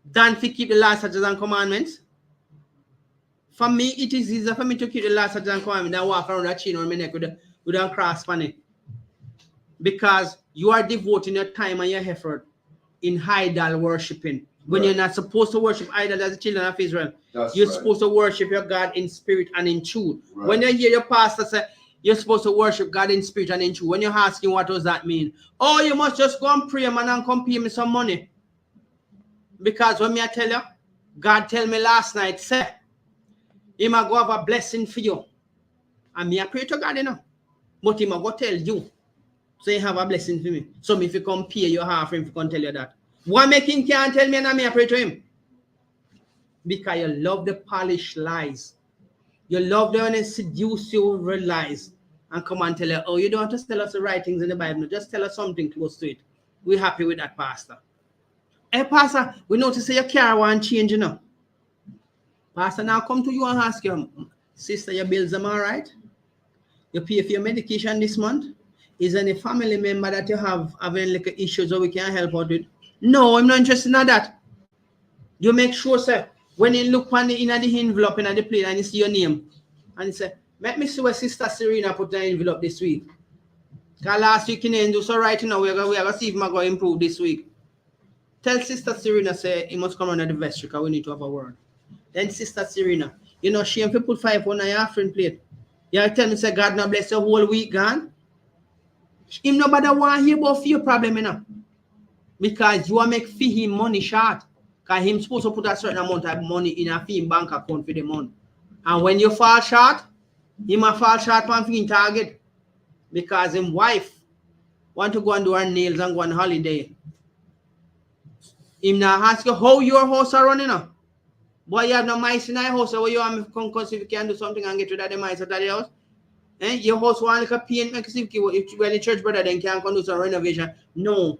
than to keep the law, statutes, and commandments. For me, it is easier for me to keep the law, statutes, and commandments than walk around a chain on my neck with a cross on it. Because you are devoting your time and your effort in idol worshiping. When you're not supposed to worship idols as the children of Israel. You're supposed to worship your God in spirit and in truth. Right. When you hear your pastor say, you're supposed to worship God in spirit and in truth, when you're asking what does that mean? Oh, you must just go and pray, man, and come pay me some money. Because when I tell you, God tell me last night, say, he might go have a blessing for you. And me I pray to God, you know. But him I go tell you. So you have a blessing for me. So if you compare your half him, if you can tell you that. Why make him can't tell me and I pray to him? Because you love the polished lies. You love the when they seduce you with lies and come and tell you, oh, you don't have to tell us the right things in the Bible. Just tell us something close to it. We're happy with that, Pastor. Hey, Pastor, we notice your car won't change, you know. Pastor, now come to you and ask you, sister, your bills are all right? You pay for your medication this month? Is any family member that you have having like issues or we can help out with? No, I'm not interested in that. You make sure, sir, when you look on the envelope in the plate and you see your name, and you say, let me see what Sister Serena put in the envelope this week. Because last week you didn't do so right now, we're going to see if I'm going to improve this week. Tell Sister Serena, say, he must come on the vestry because we need to have a word. Then Sister Serena, you know, she have put 5 on your offering plate. You tell me, say, God not bless your whole week gone. Him nobody want to hear about your problem, you know. Because you are make fee him money short. Because him supposed to put a certain amount of money in a fee bank account for the month. And when you fall short, he might fall short on fee target. Because his wife want to go and do her nails and go on holiday. Him now ask you how your house are running now. Boy, you have no mice in your house, so you want to come see if you can do something and get rid of the mice out of the house. Eh? Your house want like a paint, make see if the church brother then can come do some renovation. No.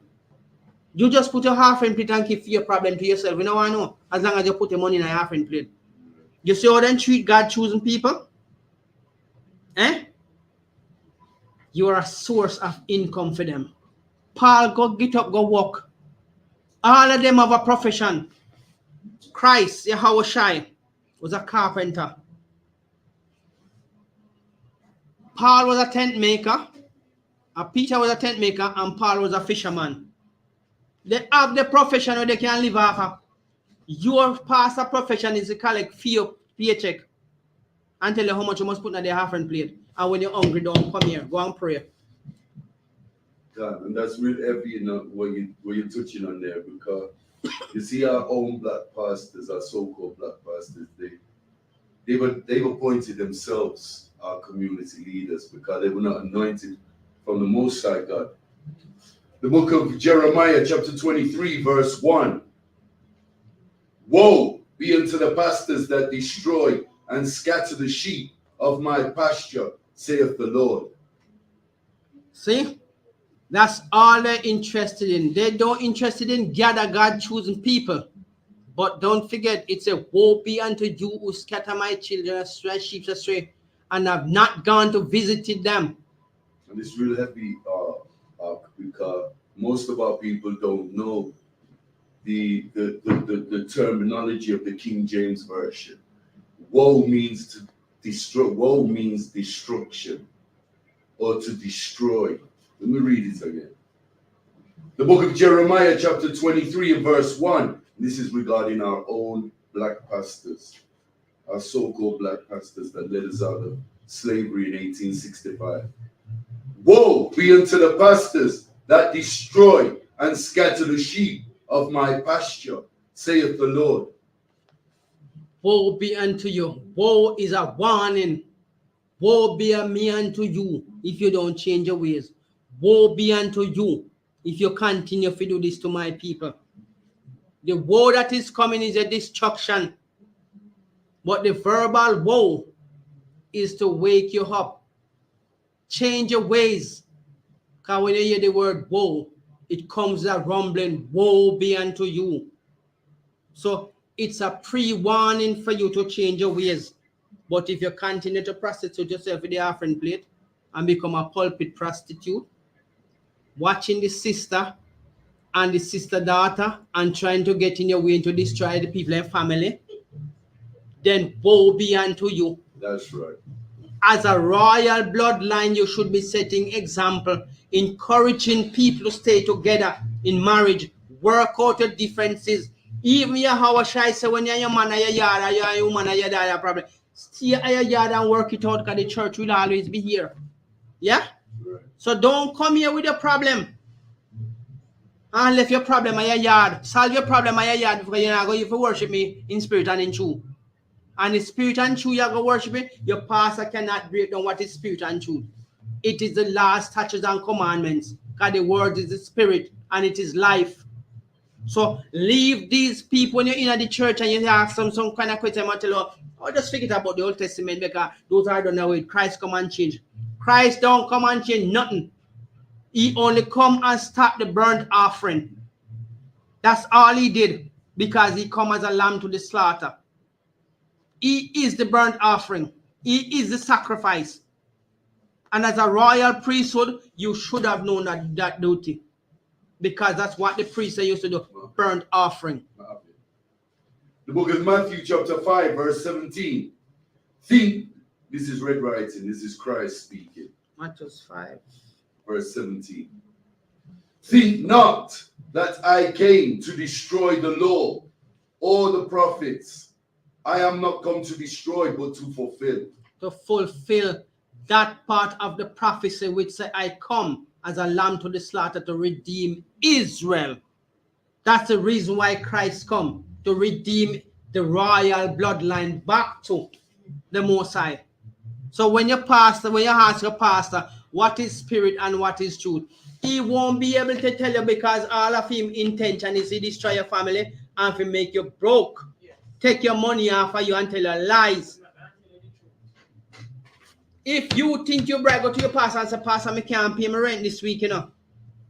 You just put your half in plate and keep your problem to yourself. You know what I know? As long as you put the money in a half in plate. You see how they treat God choosing people? Eh? You are a source of income for them. Paul, go get up, go walk. All of them have a profession. Christ, Yahushua, was a carpenter. Paul was a tent maker. Peter was a tent maker, and Paul was a fisherman. They have the profession where they can live off of. Your pastor profession is to collect paycheck and tell you how much you must put in the offering plate. And when you're hungry, don't come here. Go and pray. God, and that's real heavy, you know, what you're touching on there, because you see our own black pastors, our so-called black pastors, they've appointed themselves our community leaders because they were not anointed from the Most High God. The book of Jeremiah, chapter 23, verse 1. Woe be unto the pastors that destroy and scatter the sheep of my pasture, saith the Lord. See? That's all they're interested in. They don't interested in gather God choosing people. But don't forget, it's a woe be unto you who scatter my children astray, sheep astray, and have not gone to visit them. And it's real heavy because most of our people don't know the terminology of the King James Version. Woe means to destroy. Woe means destruction or to destroy. Let me read it again. The book of Jeremiah, chapter 23 and verse 1. This is regarding our own black pastors, our so-called black pastors that led us out of slavery in 1865. Woe be unto the pastors that destroy and scatter the sheep of my pasture, saith the Lord. Woe be unto you. Woe is a warning. Woe be a me unto you if you don't change your ways. Woe be unto you if you continue to do this to my people. The woe that is coming is a destruction. But the verbal woe is to wake you up. Change your ways. Because when you hear the word woe, it comes a rumbling, woe be unto you. So it's a pre-warning for you to change your ways. But if you continue to prostitute yourself with the offering plate and become a pulpit prostitute, watching the sister and the sister daughter and trying to get in your way to destroy the people and family, then woe be unto you. That's right. As a royal bloodline, you should be setting example, encouraging people to stay together in marriage, work out your differences. Even Yahushua said, when you're your man or your yard or you're your woman or your dad, problem, stay at your yard and work it out because the church will always be here. Yeah? Right. So don't come here with a problem. And leave your problem at your yard. Solve your problem at your yard because you're not going to worship me in spirit and in truth. And in spirit and truth, you're going to worship me. Your pastor cannot break down what is spirit and truth. It is the last statutes and commandments. Because the word is the spirit and it is life. So leave these people when you're in the church and you ask them some kind of question and tell you, oh, just forget about the Old Testament because those are done away. Christ come and change. Christ don't come and change nothing. He only come and stop the burnt offering. That's all he did because he come as a lamb to the slaughter. He is the burnt offering. He is the sacrifice. And as a royal priesthood, you should have known that duty. Because that's what the priests used to do, burnt offering. The book of Matthew chapter 5 verse 17. Think, this is red writing, this is Christ speaking. Matthew 5. Verse 17. Think not that I came to destroy the law or the prophets. I am not come to destroy, but to fulfill. To fulfill that part of the prophecy which said, I come as a lamb to the slaughter to redeem Israel. That's the reason why Christ come, to redeem the royal bloodline back to the Most High. So when you ask your pastor, what is spirit and what is truth, he won't be able to tell you because all of him intention is to destroy your family and to make you broke. Take your money off of you and tell you lies. If you think you brag, go to your pastor and say, Pastor, I can't pay my rent this week, you know.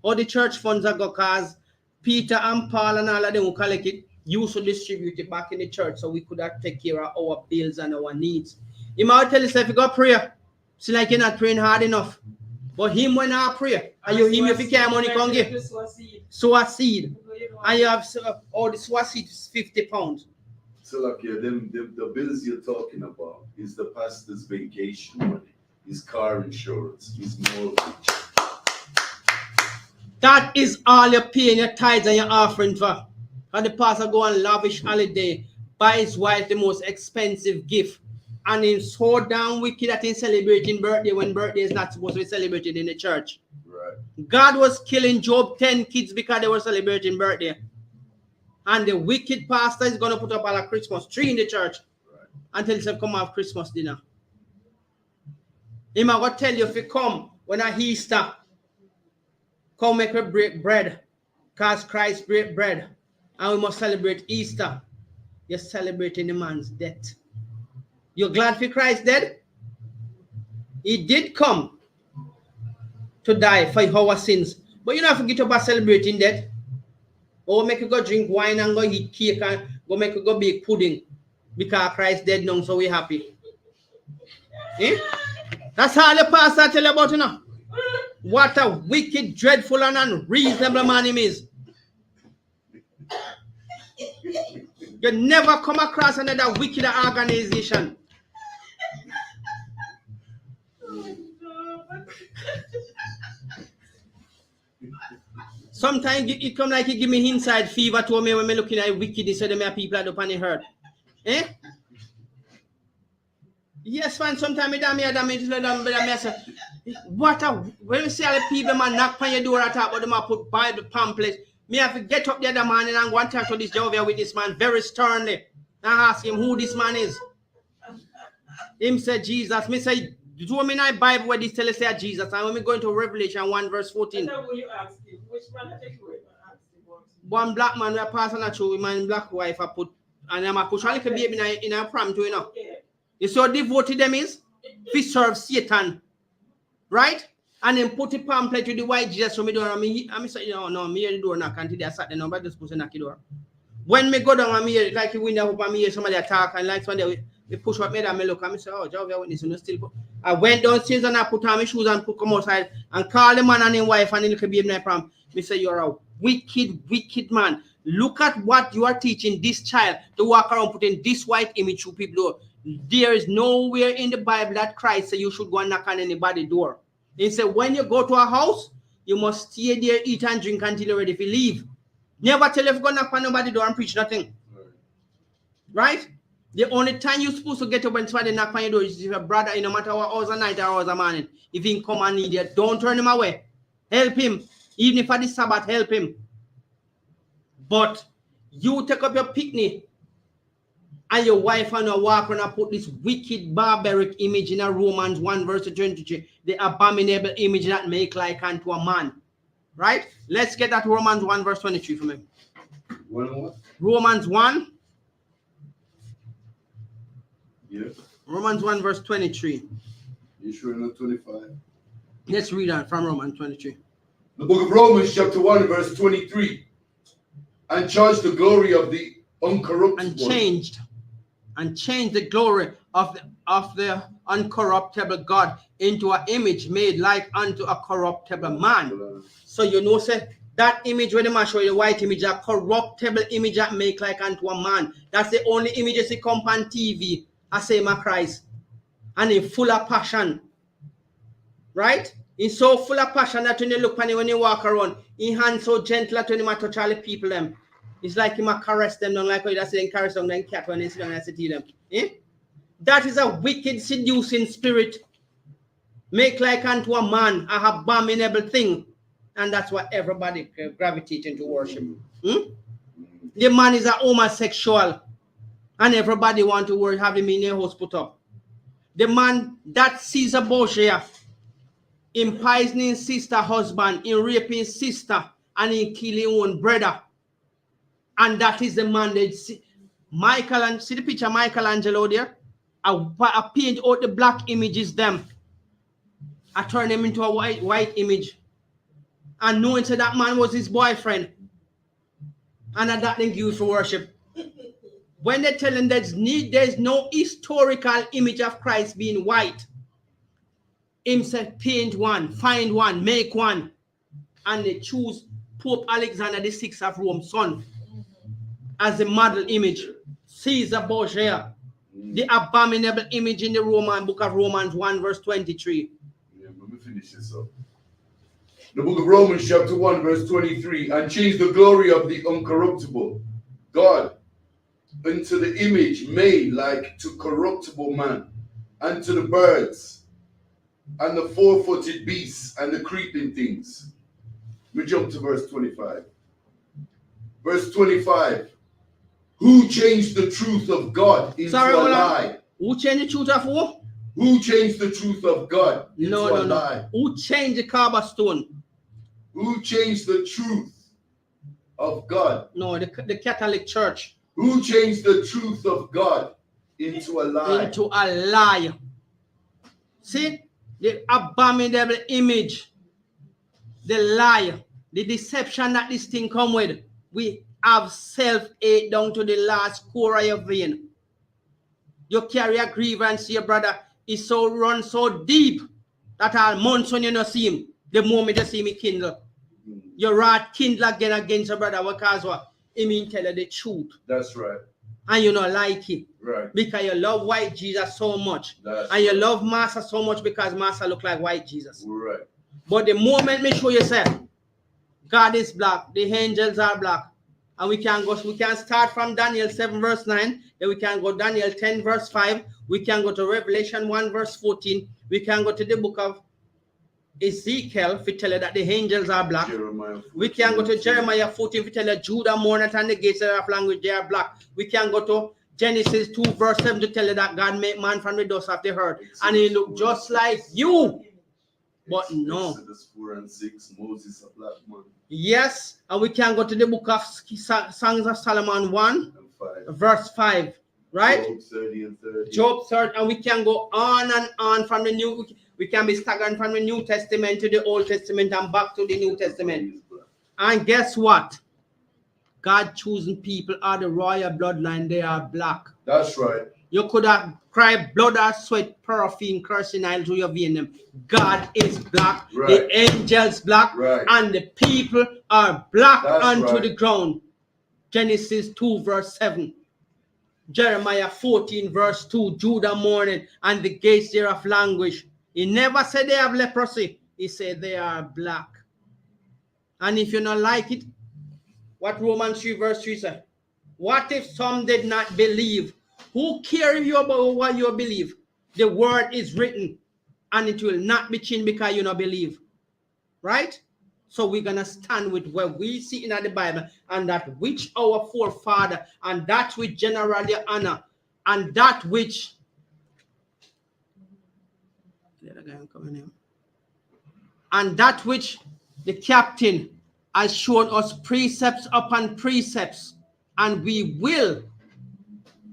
All the church funds are go cause Peter and Paul and all of them who collect it, used to distribute it back in the church so we could have take care of our bills and our needs. He might tell yourself, you got prayer. It's like you're not praying hard enough. But him when I pray, and you him if you can't money can give. Sow a seed. And you have all the sow seed is £50. So like the bills you're talking about is the pastor's vacation money, his car insurance, his mortgage. That is all you're paying your tithes and your offering for. And the pastor go on lavish holiday, buy his wife the most expensive gift. And he's so damn wicked that he's celebrating birthday when birthday is not supposed to be celebrated in the church. Right. God was killing Job 10 kids because they were celebrating birthday. And the wicked pastor is going to put up a Christmas tree in the church. Right. Until he said, come have Christmas dinner. He might go tell you if you come when I Easter, come make a break bread. Because Christ break bread. And we must celebrate Easter. You're celebrating the man's death. You're glad for Christ dead? He did come to die for our sins. But you don't forget about celebrating death. Or make you go drink wine and go eat cake and go make you go bake pudding. Because Christ dead now, so we're happy. Eh? That's all the pastor tell you about, you know. What a wicked, dreadful, and unreasonable man he is. You never come across another wicked organization. Sometimes it come like you give me inside fever to me when I'm looking at wicked, so them people are up on the hurt. Eh? Yes, man, sometimes I damage. What a, when you see all the people man knock on your door at top, but them put Bible pamphlets. Me have to get up the other man and go and talk to this Jehovah with this man very sternly and ask him who this man is. Him said Jesus. Me say, do me in the Bible where this tell us say Jesus. And when we go into Revelation 1 verse 14. Which man I take away? One black man we are passing a true man black wife I put and I'm a push a little baby in a pram to you know. You see how devoted them is? We serve Satan. Right? And then put the pamphlet with the white Jesus from me door and me say, no, me hear the door knock until they sat the number just push the knock the door. When me go down and me hear like you window up and me hear somebody attack and like somebody we push up me and me look and me say, oh, Jehovah Witness, you know still go. I went downstairs and I put on my shoes and put come outside and call the man and his wife and the little baby in my pram. Me say, you're a wicked man. Look at what you are teaching this child to walk around putting this white image to people. There is nowhere in the Bible that Christ said you should go and knock on anybody's door. He said, when you go to a house, you must stay there, eat and drink until you're ready to leave. Never tell if you go knock on nobody's door and preach nothing. Right? The only time you're supposed to get up and try to knock on your door is if your brother, no matter what hours of night or hours of morning, if he come and need you, don't turn him away. Help him. Even if at the Sabbath, help him. But you take up your picnic and your wife and your walk and put this wicked barbaric image in a Romans 1 verse 23, the abominable image that make like unto a man. Right? Let's get that Romans 1 verse 23 for me. What? Romans 1. Yeah. Romans 1 verse 23. You sure not 25? Let's read that from Romans 23. The book of Romans chapter 1 verse 23. And charge the glory of the uncorruptible. And changed the glory of the uncorruptible God into an image made like unto a corruptible man. So you know, say that image where the man show you the white image, a corruptible image that make like unto a man. That's the only image you see come on TV. I say my Christ. And in full of passion. Right? He's so full of passion that when you look on him, when you walk around, his hand so gentle that when he touch all the people them. It's like he might caress them, don't like how you say caress them, then cat when they sit down and sit to them. Eh? That is a wicked, seducing spirit. Make like unto a man, a abominable thing. And that's what everybody gravitating to worship. Hmm? The man is a homosexual. And everybody want to worship, have him in their house put up. The man that sees a Borgia in poisoning sister husband, in raping sister, and in killing own brother. And that is the man that see see the picture of Michelangelo there? I paint out the black images them. I turn them into a white image. And knowing so that man was his boyfriend. And that thing used for worship. When they tell him there's no historical image of Christ being white. Him said, paint one, find one, make one. And they choose Pope Alexander VI of Rome, son, as the model image. Caesar Borgia, the abominable image in the Roman book of Romans 1 verse 23. Yeah, let me finish this up. The book of Romans chapter 1 verse 23. And change the glory of the uncorruptible God into the image made like to corruptible man, and to the birds, and the four-footed beasts, and the creeping things. We jump to verse 25. Verse 25. Who changed the truth of God into a lie? Who changed the truth of who? Who changed the truth of God into a lie? Who changed the cobblestone? Who changed the truth of God? No, the Catholic Church. Who changed the truth of God into a lie? Into a lie. See? The abominable image. The lie. The deception that this thing come with. We have self-hate down to the last core of your vein. You carry a grievance, your brother is so run so deep that all months when you don't see him, the moment you see me kindle. Your wrath kindle again against your brother because what? He mean tell you the truth. That's right. And you don't like it. Right. Because you love white Jesus so much. That's and you love Master so much because Master look like white Jesus. Right. But the moment me show yourself, God is black, the angels are black. And we can start from Daniel 7 verse 9, then we can go Daniel 10 verse 5, we can go to Revelation 1 verse 14, we can go to the book of Ezekiel to tell you that the angels are black. We can go to Jeremiah 14 to tell you Judah mourneth and the gates of language they are black. We can go to Genesis 2 verse 7 to tell you that God made man from the dust of the earth and he looked just like you. But no. Exodus 4 and 6, Moses a black man. Yes, and we can go to the book of Songs of Solomon 1 verse 5, right? Job 30 and 30. Job 30, and we can go on and on from the new. We can be staggering from the New Testament to the Old Testament and back to the New Testament. And guess what? God choosing people are the royal bloodline. They are black. That's right. You could have cried blood or sweat, paraffin, cursing oil to your vein. God is black. Right. The angels black. Right. And the people are black. That's onto right. The ground. Genesis 2 verse 7. Jeremiah 14 verse 2. Judah mourning and the gates thereof languish. He never said they have leprosy. He said they are black. And if you don't like it, what Romans 3 verse 3 says? What if some did not believe? Who cares you about what you believe? The word is written and it will not be changed because you don't believe. Right? So we're going to stand with what we see in the Bible and that which our forefather and that we generally honor and that which the captain has shown us precepts upon precepts, and we will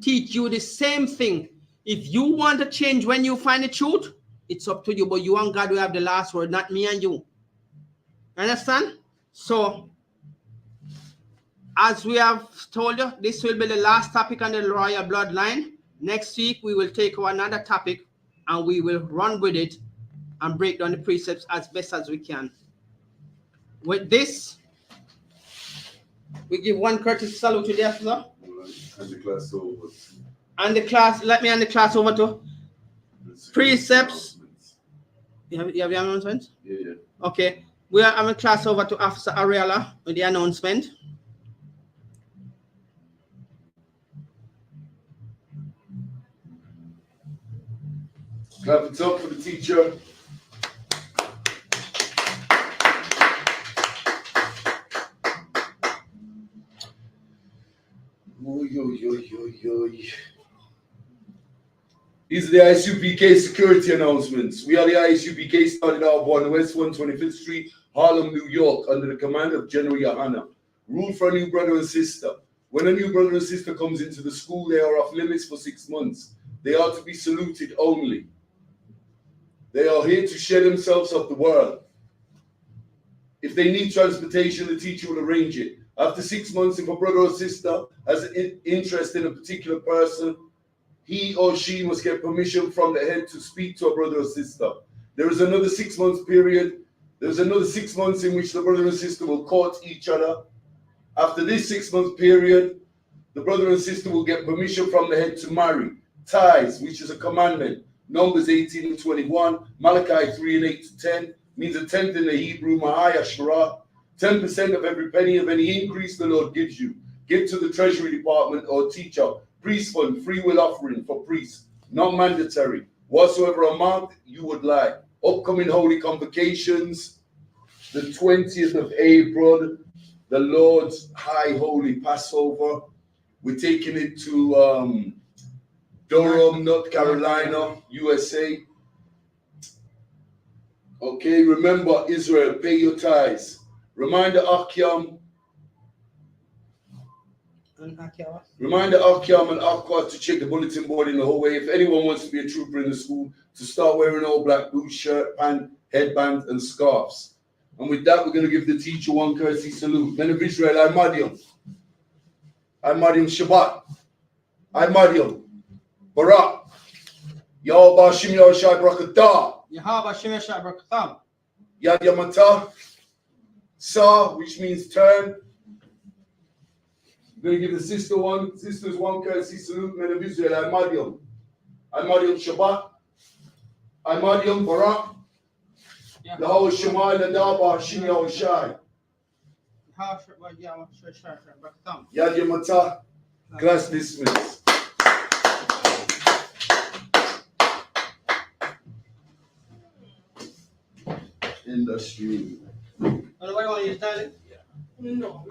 teach you the same thing. If you want to change when you find the truth, it's up to you, but you and God will have the last word, not me and you. Understand? So, as we have told you, this will be the last topic on the royal bloodline. Next week, we will take another topic and we will run with it and break down the precepts as best as we can. With this, we give one courtesy salute to the officer. And the class over. And the class, let me hand the class over to precepts. You have the announcement? Yeah. Okay. We are having class over to Officer Ariella with the announcement. Clap it up for the teacher. These are the ISUPK security announcements. We are the ISUPK, started out on West 125th Street, Harlem, New York, under the command of General Yohana. Rule for a new brother and sister. When a new brother and sister comes into the school, they are off limits for 6 months. They are to be saluted only. They are here to share themselves of the world. If they need transportation, the teacher will arrange it. After 6 months, if a brother or sister has an interest in a particular person, he or she must get permission from the head to speak to a brother or sister. There is another 6 months period. There's another 6 months in which the brother and sister will court each other. After this 6 month period, the brother and sister will get permission from the head to marry. Ties, which is a commandment. Numbers 18 and 21, Malachi 3 and 8 to 10, means a tenth in the Hebrew, Mahaya Shara. 10% of every penny of any increase the Lord gives you. Give to the treasury department or teacher. Priest fund, free will offering for priests, not mandatory. Whatsoever amount you would like. Upcoming holy convocations, the 20th of April, the Lord's High Holy Passover. We're taking it to Durham, North Carolina, USA. Okay, remember Israel, pay your tithes. Remind the Akyam. Remind the Akyam and Akwa to check the bulletin board in the hallway. If anyone wants to be a trooper in the school, to start wearing all black boots, shirt, pant, headbands, and scarves. And with that, we're going to give the teacher one courtesy salute. Men of Israel, I Madiam. I Madiam Shabbat. I Madiam. Barak. Yahweh Shim Yahweh Shai Brakatah. Yahweh Shim Shai Brakatah. Yad Yamata. Sa, which means turn. We're going to give the sisters one courtesy salute. Men of Israel, I Madiam. I Madiam Shabbat. I Madiam Barak. Yahweh Shemai Ladaba Shim Yahweh Shai. Yad Yamata. Class dismissed. Industry. What do I want you to tell it? No.